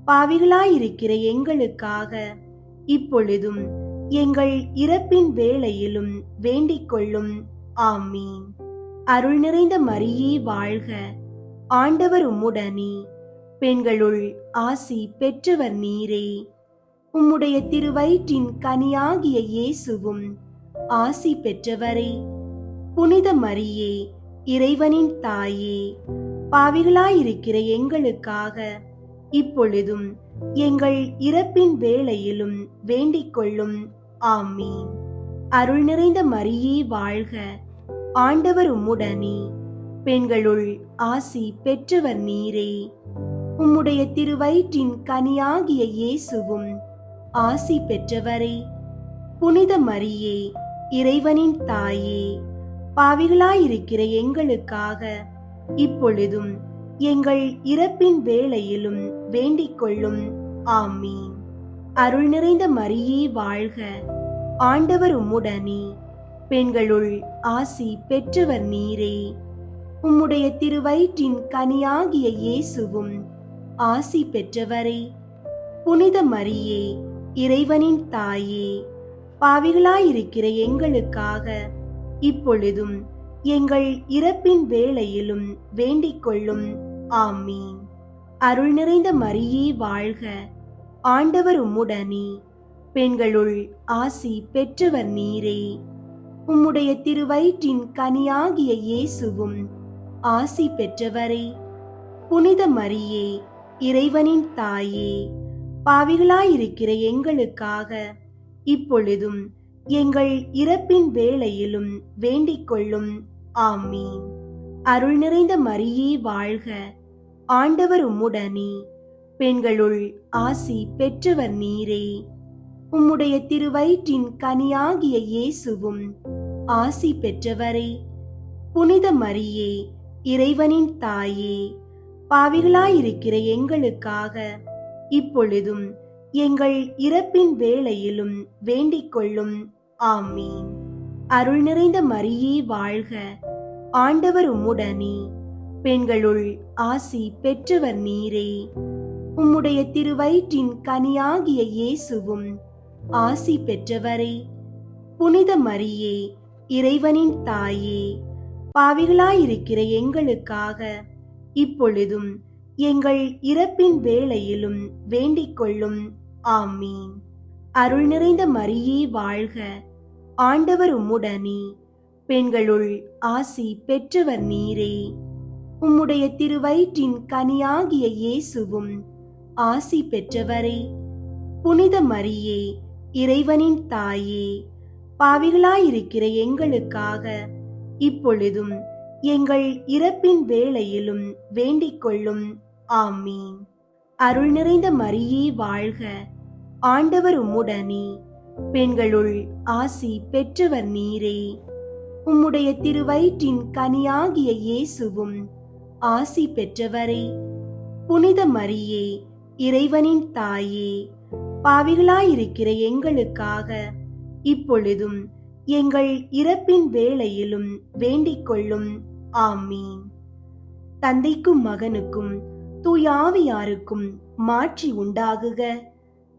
பாவிகளாயிருக்கிற எங்களுக்காக இப்பொழுதும் எங்கள் இறப்பின் வேளையிலும் வேண்டிக் கொள்ளும். ஆமீன். அருள் நிறைந்த மரியே வாழ்க, ஆண்டவர் உம்முடனே, பெண்களுள் ஆசி பெற்றவர் நீரே. உம்முடைய திருவயிற்றின் கனியாகிய இயேசுவும் ஆசி பெற்றவரே. புனித மரியே, இறைவனின் தாயே, பாவிகளாயிருக்கிற எங்களுக்காக இப்பொழுதும் எங்கள் இறப்பின் வேளையிலும் வேண்டிக் கொள்ளும். ஆமீன். அருள் நிறைந்த மரியே வாழ்க, ஆண்டவர் உம்முடனே, பெண்களுள் ஆசி பெற்றவர் நீரே. உம்முடைய திருவயிற்றின் கனியாகிய இயேசுவும் ஆசி பெற்றவரே. புனித மரியே, இறைவனின் தாயே, பாவிகளாயிருக்கிற எங்களுக்காக இப்பொழுதும் எங்கள் இறப்பின் வேளையிலும் வேண்டிக் கொள்ளும். ஆமீன். அருள் நிறைந்த மரியே வாழ்க, ஆண்டவர் உம்முடனே, பெண்களுள் ஆசி பெற்றவர் நீரே. உம்முடைய திருவயிற்றின் கனியாகிய இயேசுவும் ஆசி பெற்றவரே. புனித மரியே, இறைவனின் தாயே, பாவிகளாயிருக்கிற எங்களுக்காக இப்பொழுதும் எங்கள் இறப்பின் வேளையிலும் வேண்டிக் கொள்ளும். ஆமீன். அருள் நிறைந்த மரியே வாழ்க, ஆண்டவர் உம்முடனே, பெண்களுள் ஆசி பெற்றவர் நீரே. உம்முடைய திருவயிற்றின் கனியாகிய இயேசுவும் ஆசி பெற்றவரே. புனித மரியே, இறைவனின் தாயே, பாவிகளாயிருக்கிற எங்களுக்காக இப்பொழுதும் எங்கள் இறப்பின் வேளையிலும் வேண்டிக் கொள்ளும். ஆமீன். அருள் நிறைந்த மரியே வாழ்க, ஆண்டவர் உம்முடனே, பெண்களுள் ஆசி பெற்றவர் நீரே. உம்முடைய திருவயிற்றின் கனியாகிய இயேசுவும் ஆசி பெற்றவரே. புனித மரியே, இறைவனின் தாயே, பாவிகளாயிருக்கிற எங்களுக்காக இப்பொழுதும் எங்கள் இறப்பின் வேளையிலும் வேண்டிக் கொள்ளும். ஆமீன். அருள் நிறைந்த மரியே வாழ்க, ஆண்டவர் உம்முடனே, பெண்களுள் ஆசி பெற்றவர் நீரே. உம்முடைய திருவயிற்றின் கனியாகிய இயேசுவும் ஆசி பெற்றவரே. புனித மரியே, இறைவனின் தாயே, பாவிகளாயிருக்கிற எங்களுக்காக இப்பொழுதும் எங்கள் இறப்பின் வேளையிலும் வேண்டிக் கொள்ளும். ஆமீன். அருள் நிறைந்த மரியே வாழ்க, ஆண்டவர் உம்முடனே, பெண்களுள் ஆசி பெற்றவர் நீரே. உம்முடைய திருவயிற்றின் கனியாகிய இயேசுவும் ஆசி பெற்றவரே. புனித மரியே, இறைவனின் தாயே, பாவிகளாயிருக்கிற எங்களுக்காக இப்பொழுதும் எங்கள் இறப்பின் வேளையிலும் வேண்டிக் கொள்ளும். ஆமீன். அருள் நிறைந்த மரியே வாழ்க, ஆண்டவர் உம்முடனே, பெண்களுள் ஆசி பெற்றவர் நீரே. உம்முடைய திருவயிற்றின் கனியாகிய இயேசுவும் ஆசி பெற்றவரே. புனித மரியே, இறைவனின் தாயே, பாவிகளாயிருக்கிற எங்களுக்காக இப்பொழுதும் எங்கள் இறப்பின் வேளையிலும் வேண்டிக் கொள்ளும். ஆமீன். தந்தைக்கும் மகனுக்கும் தூயாவியாருக்கும் மாட்சி உண்டாகுக.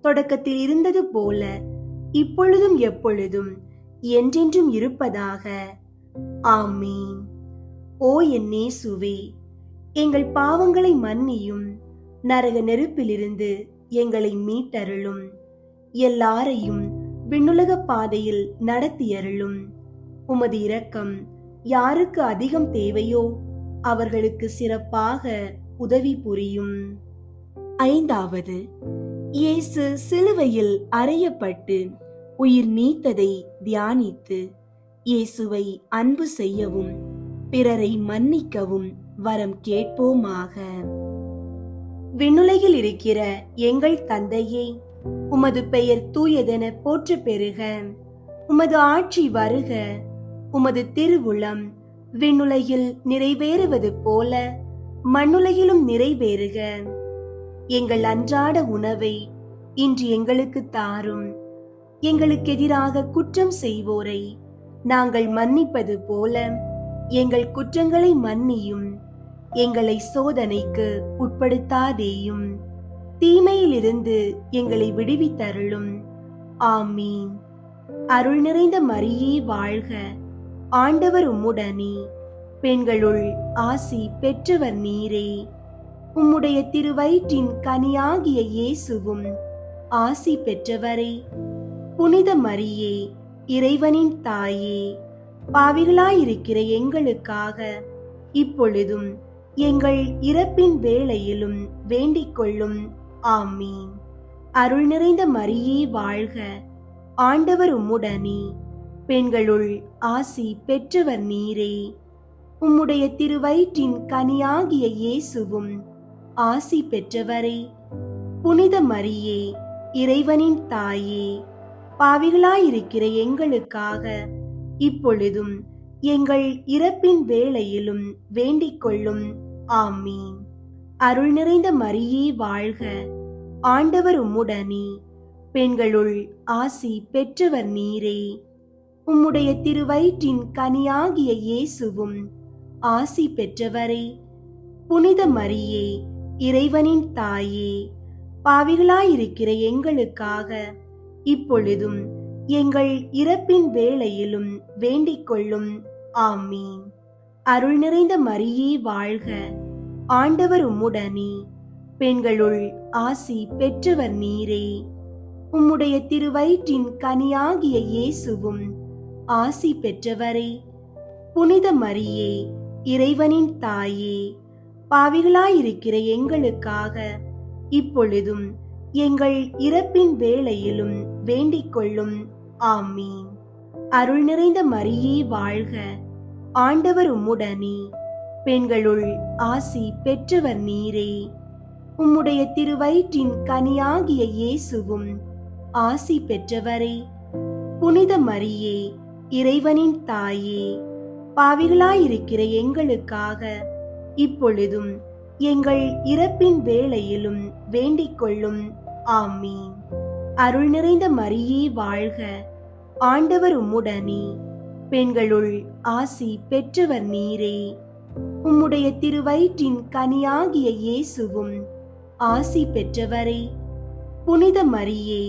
தொடக்கத்தில் இருந்தது போல இப்பொழுதும் எப்பொழுதும் என்றென்றும் இருப்பதாக. ஆமீன். ஓ என் இயேசுவே, எங்கள் பாவங்களை மன்னியும், நரக நெருப்பிலிருந்து எங்களை மீட்டருளும், எல்லாரையும் விண்ணுலக பாதையில் நடத்தியருளும். உமது இரக்கம் யாருக்கு அதிகம் தேவையோ அவர்களுக்கு சிறப்பாக உதவி புரியும். ஐந்தாவது, இயேசு சிலுவையில் அறையப்பட்டு உயிர் நீத்ததை தியானித்து இயேசுவை அன்பு செய்யவும் பிறரை மன்னிக்கவும் வரம் கேட்போமாக. விண்ணுலகில் இருக்கிற எங்கள் தந்தையே, உமது பெயர் தூயதென போற்ற பெறுக. உமது ஆட்சி வருக. உமது திருவுளம் விண்ணுலகில் நிறைவேறுவது போல மண்ணுலகிலும் நிறைவேறுக. எங்கள் அன்றாட உணவை இன்று எங்களுக்கு தாரும். எங்களுக்கு எதிராக குற்றம் செய்வோரை நாங்கள் மன்னிப்பது போல எங்கள் குற்றங்களை மன்னியும். எங்களை சோதனைக்கு உட்படுத்தாதேயும், தீமையிலிருந்து எங்களை விடுவித்தருளும். ஆமீன். அருள் நிறைந்த மரியே வாழ்க, ஆண்டவர் உம்முடனே, பெண்களுள் ஆசி பெற்றவர் நீரே. உம்முடைய திருவயிற்றின் கனியாகிய இயேசுவும் ஆசி பெற்றவரே. புனித மரியே, இறைவனின் தாயே, பாவிகளாயிருக்கிற எங்களுக்காக இப்பொழுதும் எங்கள் இறப்பின் வேளையிலும் வேண்டிக் கொள்ளும். ஆமீன். அருள் நிறைந்த மரியே வாழ்க, ஆண்டவர் உம்முடனே, பெண்களுள் ஆசி பெற்றவர் நீரே. உம்முடைய திருவயிற்றின் கனியாகிய இயேசுவும் ஆசி பெற்றவரே. புனித மரியே, இறைவனின் தாயே, பாவிகளாயிருக்கிற எங்களுக்காக இப்பொழுதும் எங்கள் இறப்பின் வேளையிலும் வேண்டிக் கொள்ளும். ஆமீன். அருள் நிறைந்த மரியே வாழ்க, ஆண்டவர் உம்முடனே, பெண்களுள் ஆசி பெற்றவர் நீரே. உம்முடைய திருவயிற்றின் கனியாகிய இயேசுவும் ஆசி பெற்றவரே. புனித மரியே, இறைவனின் தாயே, பாவிகளாயிருக்கிற எங்களுக்காக இப்பொழுதும் எங்கள் இறப்பின் வேளையிலும் வேண்டிக் கொள்ளும். ஆமீன். அருள் நிறைந்த மரியே வாழ்க, ஆண்டவர் உம்முடனே, பெண்களுள் ஆசி பெற்றவர் நீரே. உம்முடைய திருவயிற்றின் கனியாகிய இயேசுவும் ஆசி பெற்றவரே. புனித மரியே, இறைவனின் தாயே, பாவிகளாயிருக்கிற எங்களுக்காக இப்பொழுதும் எங்கள் இறப்பின் வேளையிலும் வேண்டிக் கொள்ளும். ஆமீன். அருள் நிறைந்த மரியே வாழ்க, ஆண்டவர் உம்முடனே, பெண்களுள் ஆசி பெற்றவர் நீரே. உம்முடைய திருவயிற்றின் கனியாகிய இயேசுவும் ஆசி பெற்றவரே. புனித மரியே, இறைவனின் தாயே, பாவிகளாயிருக்கிற எங்களுக்காக இப்பொழுதும் எங்கள் இறப்பின் வேளையிலும் வேண்டிக் கொள்ளும். ஆமீன். அருள் நிறைந்த மரியே வாழ்க, ஆண்டவர் உம்முடனே, பெண்களுள் ஆசி பெற்றவர் நீரே. உம்முடைய திருவயிற்றின் கனியாகிய இயேசுவும் ஆசி பெற்றவரே. புனித மரியே,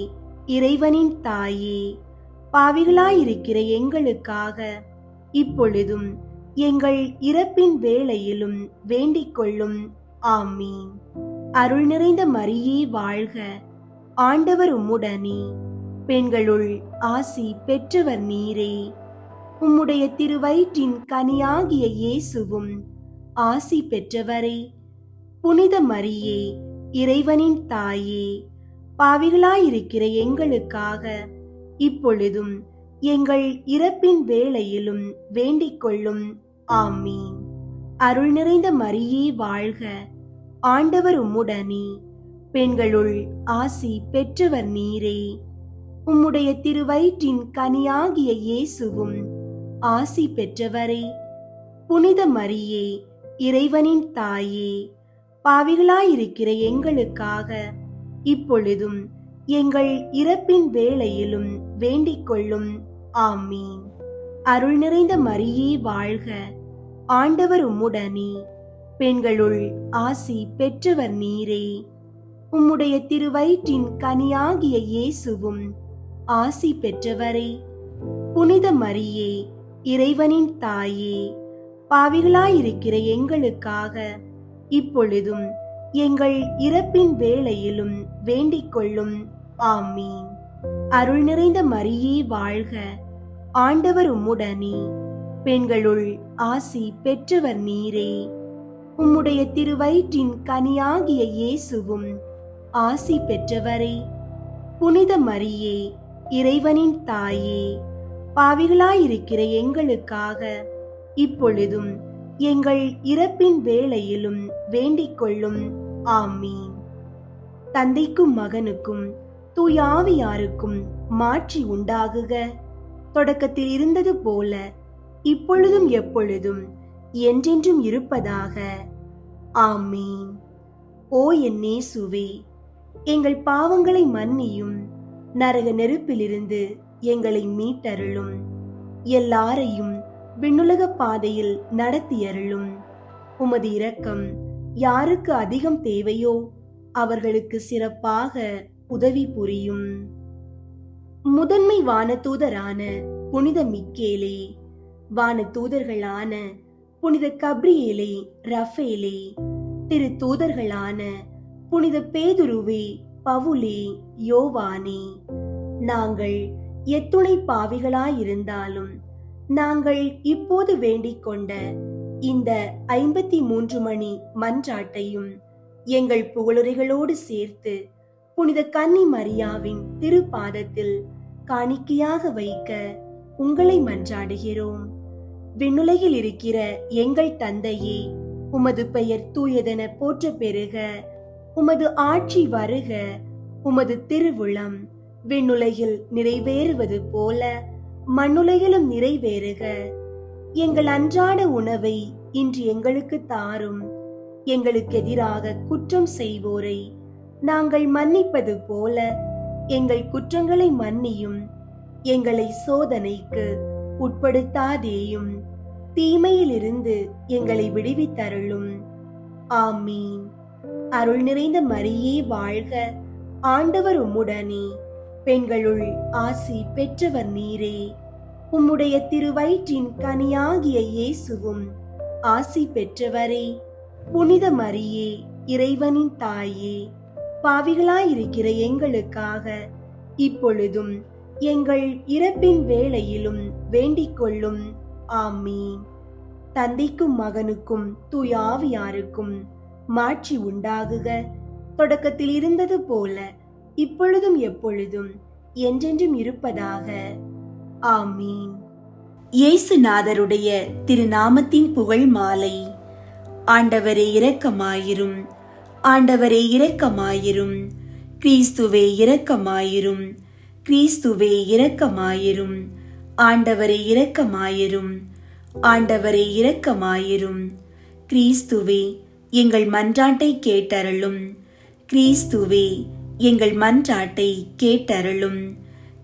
இறைவனின் தாயே, பாவிகளாயிருக்கிற எங்களுக்காக இப்பொழுதும் எங்கள் இறப்பின் வேளையிலும் வேண்டிக் கொள்ளும். ஆமீன். அருள் நிறைந்த மரியே வாழ்க, ஆண்டவர் உம்முடனே, பெண்களுள் ஆசி பெற்றவர் நீரே. உம்முடைய திருவயிற்றின் கனியாகிய இயேசுவும் ஆசி பெற்றவரே. புனித மரியே, இறைவனின் தாயே, பாவிகளாயிருக்கிற எங்களுக்காக இப்பொழுதும் எங்கள் இறப்பின் வேளையிலும் வேண்டிக் கொள்ளும். ஆமீன். அருள் நிறைந்த மரியே வாழ்க, ஆண்டவர் உம்முடனே, பெண்களுள் ஆசி பெற்றவர் நீரே. உம்முடைய திருவயிற்றின் கனியாகிய இயேசுவும் ஆசி பெற்றவரே. புனித மரியே, இறைவனின் தாயே, பாவிகளாயிருக்கிற எங்களுக்காக இப்பொழுதும் எங்கள் இறப்பின் வேளையிலும் வேண்டிக் கொள்ளும். ஆமீன். அருள் நிறைந்த மரியே வாழ்க, ஆண்டவர் உம்முடனே, பெண்களுள் ஆசி பெற்றவர் நீரே. உம்முடைய திருவயிற்றின் கனியாகிய இயேசுவும் ஆசி பெற்றவரே. புனித மரியே, இறைவனின் தாயே, பாவிகளாயிருக்கிற எங்களுக்காக இப்பொழுதும் எங்கள் இறப்பின் வேளையிலும் வேண்டிக் கொள்ளும். ஆமீன். அருள் நிறைந்த மரியே வாழ்க, ஆண்டவர் உம்முடனே, பெண்களுள் ஆசி பெற்றவர் நீரே. உம்முடைய திருவயிற்றின் கனியாகிய இயேசுவும் ஆசி பெற்றவரே. புனித மரியே, இறைவனின் தாயே, பாவிகளாயிருக்கிற எங்களுக்காக இப்பொழுதும் எங்கள் இறப்பின் வேளையிலும் வேண்டிக் கொள்ளும். ஆமீன். தந்தைக்கும் மகனுக்கும் தூயாவியாருக்கும் மாட்சி உண்டாகுக. தொடக்கத்தில் இருந்தது போல இப்பொழுதும் எப்பொழுதும் என்றென்றும் இருப்பதாக. ஆமீன். ஓ என் இயேசுவே, எங்கள் பாவங்களை மன்னியும், நரக நெருப்பிலிருந்து எங்களை மீட்டருளும். எல்லாரையும் விண்ணுலக பாதையில் நடத்தியருளும். உமது இரக்கம் யாருக்கு அதிகம் தேவையோ அவர்களுக்கு சிறப்பாக உதவி புரியும். முதன்மை வானதூதரான புனித மிக்கேலே, வானதூதர்களான புனித கப்ரியேலே, ரஃபேலே, திரு தூதர்களான புனித பேதுருவே, பவுலே, யோவானே, நாங்கள் எத்துணை பாவிகளாயிருந்தாலும் நாங்கள் இப்போது வேண்டிக் கொண்ட இந்த 53 மணி மன்றாட்டையும் எங்கள் புகழுரைகளோடு சேர்த்து புனித கன்னி மரியாவின் திருப்பாதத்தில் காணிக்கையாக வைக்க உங்களை மன்றாடுகிறோம். விண்ணுலகில் இருக்கிற எங்கள் தந்தையே, உமது பெயர் தூயதென போற்ற பெறுக. உமது ஆட்சி வருக. உமது திருவுளம் விண்ணுலகில் நிறைவேறுவது போல மண்ணுலகிலும் நிறைவேறுக. எங்கள் அன்றாட உணவை இன்று எங்களுக்கு தாரும். எங்களுக்கு எதிராக குற்றம் செய்வோரை நாங்கள் மன்னிப்பது போல எங்கள் குற்றங்களை மன்னியும். எங்களை சோதனைக்கு உட்படுத்தாதேயும், தீமையிலிருந்து எங்களை விடுவித்தருளும். ஆமீன். அருள் நிறைந்த மரியே வாழ்க, ஆண்டவர் உம்முடனே, பெண்களுள் ஆசி பெற்றவர் நீரே. உம்முடைய திருவயிற்றின் கனியாகிய இயேசுவும் ஆசி பெற்றவரே. புனித மரியே, இறைவனின் தாயே, பாவிகளாயிருக்கிற எங்களுக்காக இப்பொழுதும் எங்கள் இறப்பின் வேளையிலும் வேண்டிக் கொள்ளும். ஆமீன். தந்தைக்கும் மகனுக்கும் தூய ஆவியாருக்கும் மாட்சி உண்டாகுக. தொடக்கத்தில் இருந்தது போல இப்பொழுதும் எப்பொழுதும் என்றென்றும் இருப்பதாக. ஆமீன். இயேசுநாதருடைய திருநாமத்தின் புகழ் மாலை. ஆண்டவரே இரக்கமாயிரும், ஆண்டவரே இரக்கமாயிரும், கிறிஸ்துவே இரக்கமாயிரும், கிறிஸ்துவே இரக்கமாயிரும், ஆண்டவரே இரக்கமாயிரும், ஆண்டவரே இரக்கமாயிரும், கிறிஸ்துவே எங்கள் மன்றாட்டை கேட்டருளும், கிறிஸ்துவே எங்கள் மன்றாட்டை கேட்டருளும்,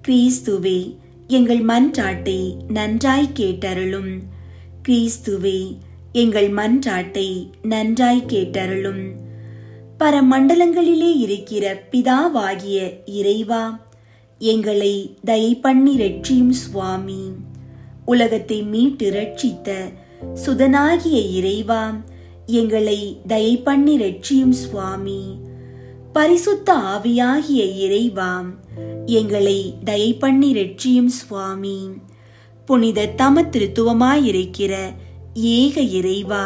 கிறிஸ்துவே எங்கள் மன்றாட்டை நன்றாய் கேட்டருளும், கிறிஸ்துவே எங்கள் மன்றாட்டை நன்றாய் கேட்டருளும். பரமண்டலங்களிலே இருக்கிற பிதாவாகிய இறைவா, எங்களை தயை பண்ணி இரட்சியும் சுவாமி. உலகத்தை மீட்டு இரட்சித்த சுதனாகிய இறைவா, எங்களை தயை பண்ணி இரட்சியும் சுவாமி. பரிசுத்த ஆவியாகிய இறைவா, எங்களை தயை பண்ணி இரட்சியும் சுவாமி. புனித தமத்திருத்துவமாயிருக்கிற ஏக இறைவா,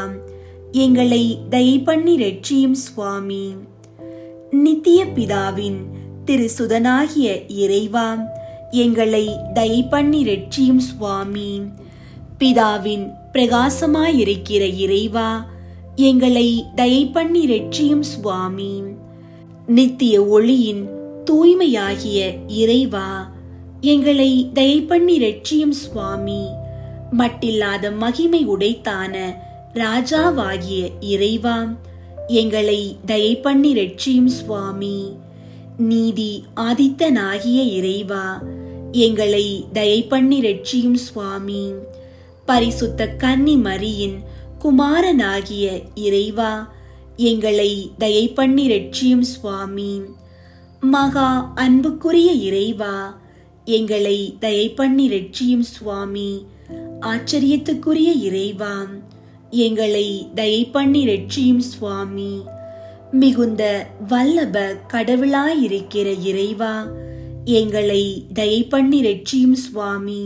எங்களை தயை பண்ணி இரட்சியும் சுவாமி. நித்திய பிதாவின் திருசுதனாகிய இறைவா, எங்களை தயை பண்ணி இரட்சியும் சுவாமி. பிதாவின் பிரகாசமாயிருக்கிற இறைவா, எங்களை தயை பண்ணி இரட்சியும் சுவாமி. நித்திய ஒளியின் தூய்மையாகிய இறைவா, எங்களை தயை பண்ணி இரட்சியும் சுவாமி. மட்டில்லாத மகிமை உடைத்தான ராஜாவாகிய இறைவா, எங்களை தயை பண்ணி இரட்சியும் சுவாமி. நீதி ஆதித்தனாகிய இறைவா, எங்களை தயை பண்ணி இரட்சியும் சுவாமி. பரிசுத்த கன்னி மரியின் குமாரனாகிய இறைவா, எங்களை தயை பண்ணி இரட்சியும் சுவாமி. மகா அன்புக்குரிய இறைவா, எங்களை தயை பண்ணி இரட்சியும் சுவாமி. ஆச்சரியத்துக்குரிய இறைவா, எங்களை தயை பண்ணி இரட்சியும் சுவாமி. மிகுந்த வல்லப கடவுளாயிருக்கிற இறைவா, எங்களை தயை பண்ணி இரட்சியும் சுவாமி.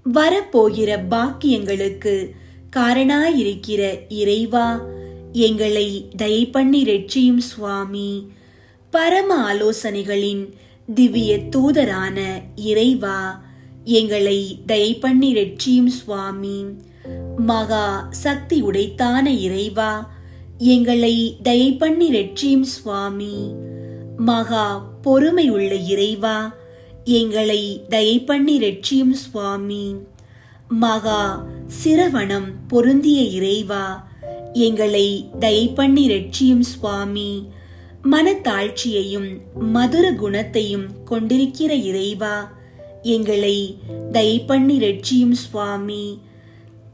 வரப்போகிற பாக்கியங்களுக்கு காரணாயிருக்கிற இறைவா, எங்களை தயை பண்ணி இரட்சியும் சுவாமி. பரம ஆலோசனைகளின் திவ்ய தூதரான இறைவா, எங்களை தயை பண்ணி இரட்சியும் சுவாமி. மகா சக்தி உடைத்தான இறைவா, எங்களை தயை பண்ணி இரட்சியும் சுவாமி. மகா பொறுமை உள்ள இறைவா, எங்களை தயை பண்ணி இரட்சியும் சுவாமி. மகா சிரவணம் பொருந்திய இறைவா, எங்களை தயை பண்ணி இரட்சியும் சுவாமி. மனத்தாழ்ச்சியையும் மதுர குணத்தையும் கொண்டிருக்கிற இறைவா, எங்களை தயை பண்ணி இரட்சியும் சுவாமி.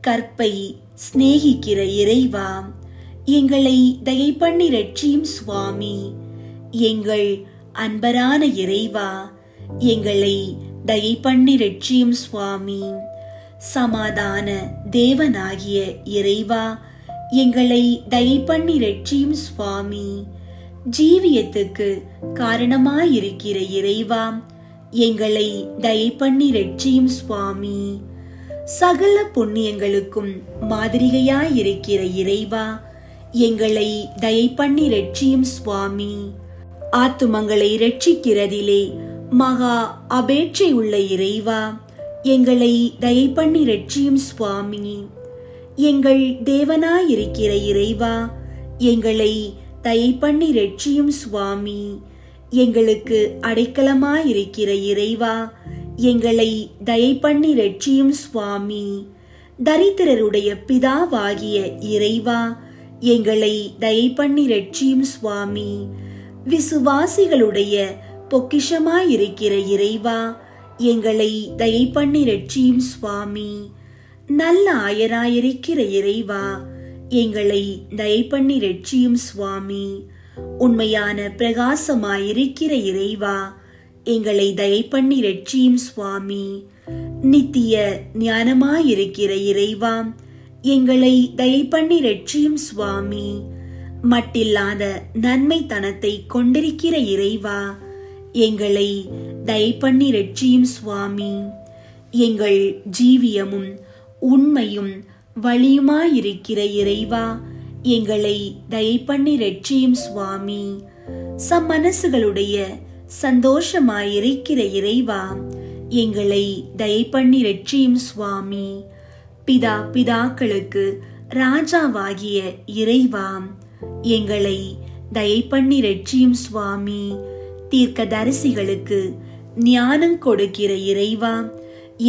கற்பை சிநேகிக்கிற இறைவா, எங்களை தயை பண்ணி இரட்சியும் சுவாமி. எங்கள் அன்பரான இறைவா, எங்களை தயை பண்ணி இரட்சியும் சுவாமி. சமாதான தேவனாகிய இறைவா, எங்களை தயை பண்ணி இரட்சியும் சுவாமி. ஜீவியத்துக்கு காரணமாயிருக்கிற இறைவா, எங்களை தயை பண்ணி இரட்சியும் சுவாமி. சகல புண்ணியங்களுக்கும் மாதிரிகையாயிருக்கிற இறைவா, எங்களை தயை பண்ணி இரட்சியும் சுவாமி. ஆத்துமங்களை இரட்சிக்கிறதிலே மகா அபேட்சை உள்ள இறைவா, எங்களை தயை பண்ணி இரட்சியும் சுவாமி. எங்கள் தேவனாயிருக்கிற இறைவா, எங்களை தயை பண்ணி இரட்சியும் சுவாமி. எங்களுக்கு அடைக்கலமாயிருக்கிற இறைவா, எங்களை தயை பண்ணி இரட்சியும் சுவாமி. தரித்திரருடைய பிதாவாகிய இறைவா, எங்களை தயை பண்ணி இரட்சியும் சுவாமி. விசுவாசிகளுடைய பொக்கிஷமாயிருக்கிற இறைவா, எங்களை தயை பண்ணி இரட்சியும் சுவாமி. நல்ல ஆயராயிருக்கிற இறைவா, எங்களை தயை பண்ணி இரட்சியும் சுவாமி. உண்மையான பிரகாசமாயிருக்கிற இறைவா, எங்களை தயை பண்ணி இரட்சியும் சுவாமி. நித்திய ஞானமாயிருக்கிற இறைவா, எங்களை தயை பண்ணி இரட்சியும் சுவாமி. மட்டில்லாத நன்மைத்தனத்தை கொண்டிருக்கிற இறைவா, எங்களை தயை பண்ணி இரட்சியும் சுவாமி. எங்கள் ஜீவியமும் உண்மையும் வழியுமாயிருக்கிற இறைவா, எங்களை தயை பண்ணி ரட்சியும் சுவாமி. மனசுகளுடைய சந்தோஷமாயிருக்கிற இறைவா, எங்களை தயை பண்ணி ரட்சியும் சுவாமி. பிதாக்களுக்கு ராஜாவாகிய இறைவா, எங்களை தயை பண்ணி ரட்சியும் சுவாமி. தீர்க்கதரிசிகளுக்கு ஞானம் கொடுக்கிற இறைவா,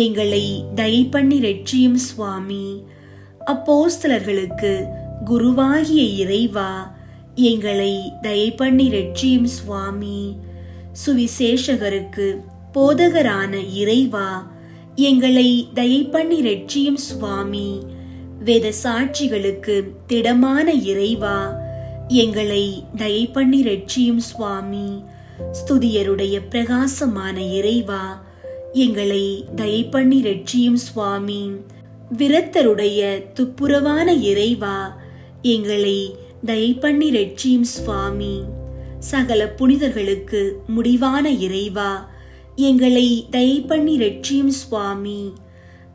எங்களை தயை பண்ணி ரட்சியும் சுவாமி. அப்போஸ்தலர்களுக்கு குருவாகிய இறைவா, எங்களை தயை பண்ணி ரட்சியும் சுவாமி. சுவிசேஷகருக்கு போதகரான இறைவா, எங்களை தயை பண்ணி ரட்சியும் சுவாமி. வேத சாட்சிகளுக்கு திடமான இறைவா, எங்களை தயை பண்ணி ரட்சியும் சுவாமி. ஸ்துதியருடைய பிரகாசமான இறைவா, எங்களை தயை பண்ணி ரட்சியும் சுவாமி. விரத்தருடைய துப்புரவான இறைவா, எங்களை தயை பண்ணி ரட்சியும் சுவாமி. சகல புனிதர்களுக்கு முடிவான இறைவா, எங்களை தயை பண்ணி ரட்சியும் சுவாமி.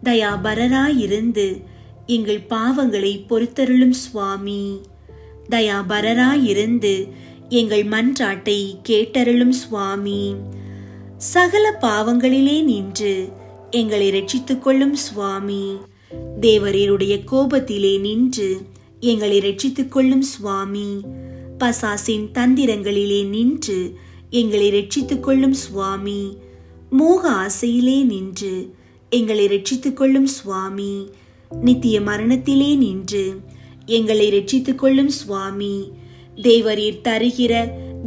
தயாபரராயிருந்து எங்கள் பாவங்களை பொறுத்தருளும் சுவாமி. தயாபரராயிருந்து எங்கள் மன்றாட்டை கேட்டருளும் சுவாமி. சகல பாவங்களிலே நின்று எங்களை ரட்சித்துக் கொள்ளும் சுவாமி. தேவரீருடைய கோபத்திலே நின்று எங்களை ரட்சித்துக் கொள்ளும் சுவாமி. பசாசின் தந்திரங்களிலே நின்று எங்களை ரட்சித்துக் கொள்ளும் சுவாமி. மோக ஆசையிலே நின்று எங்களை ரட்சித்துக் கொள்ளும் சுவாமி. நித்திய மரணத்திலே நின்று எங்களை ரட்சித்துக் கொள்ளும் சுவாமி. தேவரீர் தருகிற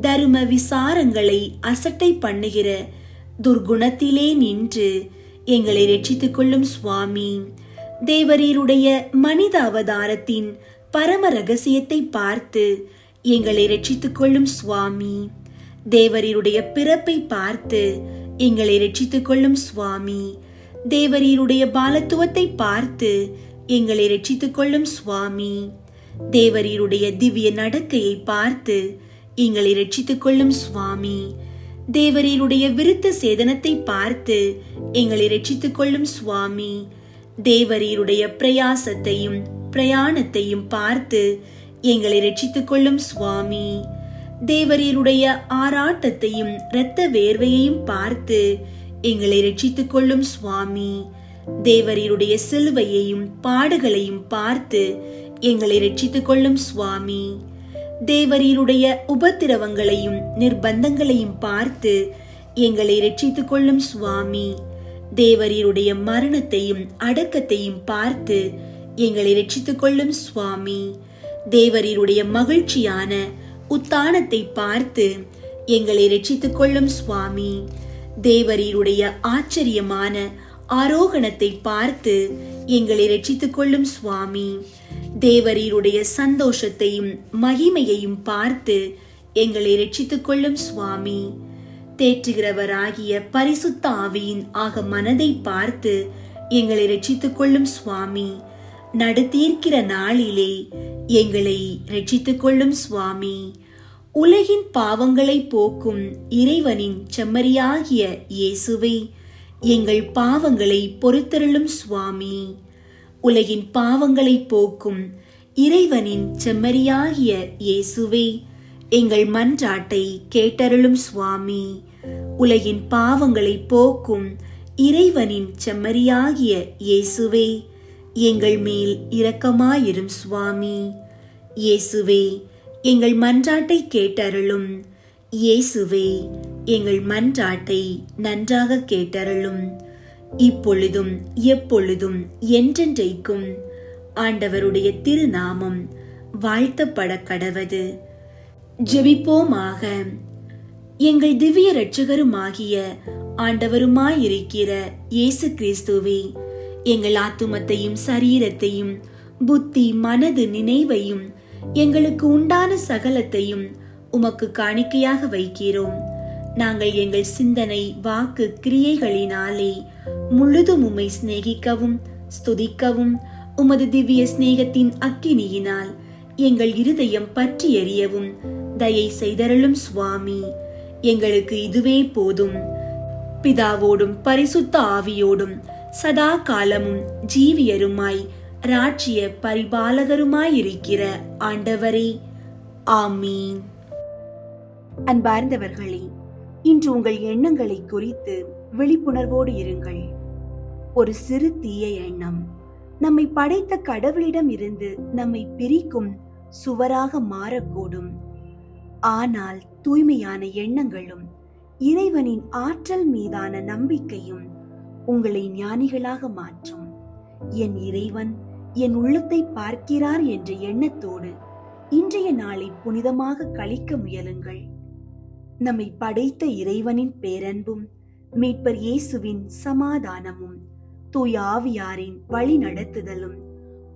தரும விசாரங்களை அசட்டை பண்ணுகிற துர்குணத்திலே நின்று எங்களை ரட்சித்துக் கொள்ளும் சுவாமி. தேவரீருடைய மனித அவதாரத்தின் பரம ரகசியத்தை பார்த்து எங்களை ரட்சித்துக் கொள்ளும் சுவாமி. தேவரீருடைய பிறப்பை பார்த்து எங்களை ரட்சித்துக் கொள்ளும் சுவாமி. தேவரீருடைய பாலத்துவத்தை பார்த்து எங்களை ரட்சித்துக் கொள்ளும் சுவாமி. தேவரீருடைய திவ்ய நடக்கையை பார்த்து எங்களை ரட்சித்துக் கொள்ளும் சுவாமி. தேவரீருடைய விருத்த சேதனத்தை பார்த்து எங்களை ரட்சித்துக் கொள்ளும் சுவாமி. தேவரீருடைய பிரயாசத்தையும் பிரயாணத்தையும் பார்த்து எங்களை ரட்சித்துக் கொள்ளும் சுவாமி. தேவரீருடைய ஆராட்டத்தையும் இரத்த வேர்வையையும் பார்த்து எங்களை ரட்சித்துக் கொள்ளும் சுவாமி. தேவரீருடைய சிலுவையையும் பாடுகளையும் பார்த்து எங்களை ரட்சித்துக் கொள்ளும் சுவாமி. தேவரீருடைய உபத்திரவங்களையும் நிர்பந்தங்களையும் பார்த்து எங்களை ரட்சித்துக் கொள்ளும் சுவாமி. தேவரீருடைய மரணத்தையும் அடக்கத்தையும் பார்த்து எங்களை ரட்சித்துக் கொள்ளும் சுவாமி. தேவரீருடைய மகிழ்ச்சியான உத்தானத்தை பார்த்து எங்களை ரட்சித்துக் கொள்ளும் சுவாமி. தேவரீருடைய ஆச்சரியமான ஆரோகணத்தை பார்த்து எங்களை ரட்சித்துக் கொள்ளும் சுவாமி. தேவரீருடைய சந்தோஷத்தையும் மகிமையையும் பார்த்து எங்களை ரட்சித்துக் கொள்ளும் சுவாமி. தேற்றுகிறவராகிய பரிசுத்த ஆவியின் ஆக மனதை பார்த்து எங்களை ரட்சித்துக் கொள்ளும் சுவாமி. நடுத்தீர்க்கிற நாளிலே எங்களை ரட்சித்துக் கொள்ளும் சுவாமி. உலகின் பாவங்களை போக்கும் இறைவனின் செம்மறியாகிய இயேசுவே, எங்கள் பாவங்களை பொறுத்தருளும் சுவாமி. உலகின் பாவங்களை போக்கும் இறைவனின் செம்மறியாகிய இயேசுவே, எங்கள் மன்றாட்டை கேட்டருளும் சுவாமி. உலகின் பாவங்களை போக்கும் இறைவனின் செம்மறியாகிய இயேசுவே, எங்கள் மேல் இரக்கமாயிரும் சுவாமி. இயேசுவே, எங்கள் மன்றாட்டை கேட்டருளும். இயேசுவே, எங்கள் மன்றாட்டை நன்றாக கேட்டருளும். இப்பொழுதும் எப்பொழுதும் என்றென்றைக்கும் ஆண்டவருடைய திருநாமம் வாழ்த்தப்பட கடவது. ஜெபிப்போமாக. எங்கள் திவ்ய இரட்சகருமாகிய ஆண்டவருமாயிருக்கிற இயேசு கிறிஸ்துவே, எங்கள் ஆத்துமத்தையும் சரீரத்தையும் புத்தி மனது நினைவையும் எங்களுக்கு உண்டான சகலத்தையும் உமக்கு காணிக்கையாக வைக்கிறோம். நாங்கள் எங்கள் சிந்தனை வாக்கு கிரியைகளினாலே முழுதும் உம்மை சிநேகிக்கவும் ஸ்துதிக்கவும் உமது திவ்ய சிநேகத்தின் அக்கினியினால் எங்கள் இருதயம் பற்றி எரியவும் தயை செய்தருளும் சுவாமி. எங்களுக்கு இதுவே போதும். பிதாவோடும் பரிசுத்த ஆவியோடும் சதா காலமும் ஜீவியருமாய் ராஜ்ய பரிபாலகருமாயிருக்கிற ஆண்டவரே, ஆமீன். அன்பார்ந்தவர்களே, இன்று உங்கள் எண்ணங்களை குறித்து விழிப்புணர்வோடு இருங்கள். ஒரு சிறு தீய எண்ணம் நம்மை படைத்த கடவுளிடம் இருந்து நம்மை பிரிக்கும் சுவராக மாறக்கூடும். ஆனால் தூய்மையான எண்ணங்களும் இறைவனின் ஆற்றல் மீதான நம்பிக்கையும் உங்களை ஞானிகளாக மாற்றும். என் இறைவன் என் உள்ளத்தை பார்க்கிறார் என்ற எண்ணத்தோடு இன்றைய நாளை புனிதமாக கழிக்க முயலுங்கள். நம்மை படைத்த இறைவனின் பேரன்பும் மீட்பர் இயேசுவின் சமாதானமும் தூய ஆவியாரின் வழி நடத்துதலும்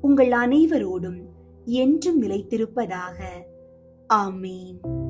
உங்கள் அனைவரோடும் என்றும் நிலைத்திருப்பதாக. ஆமீன்.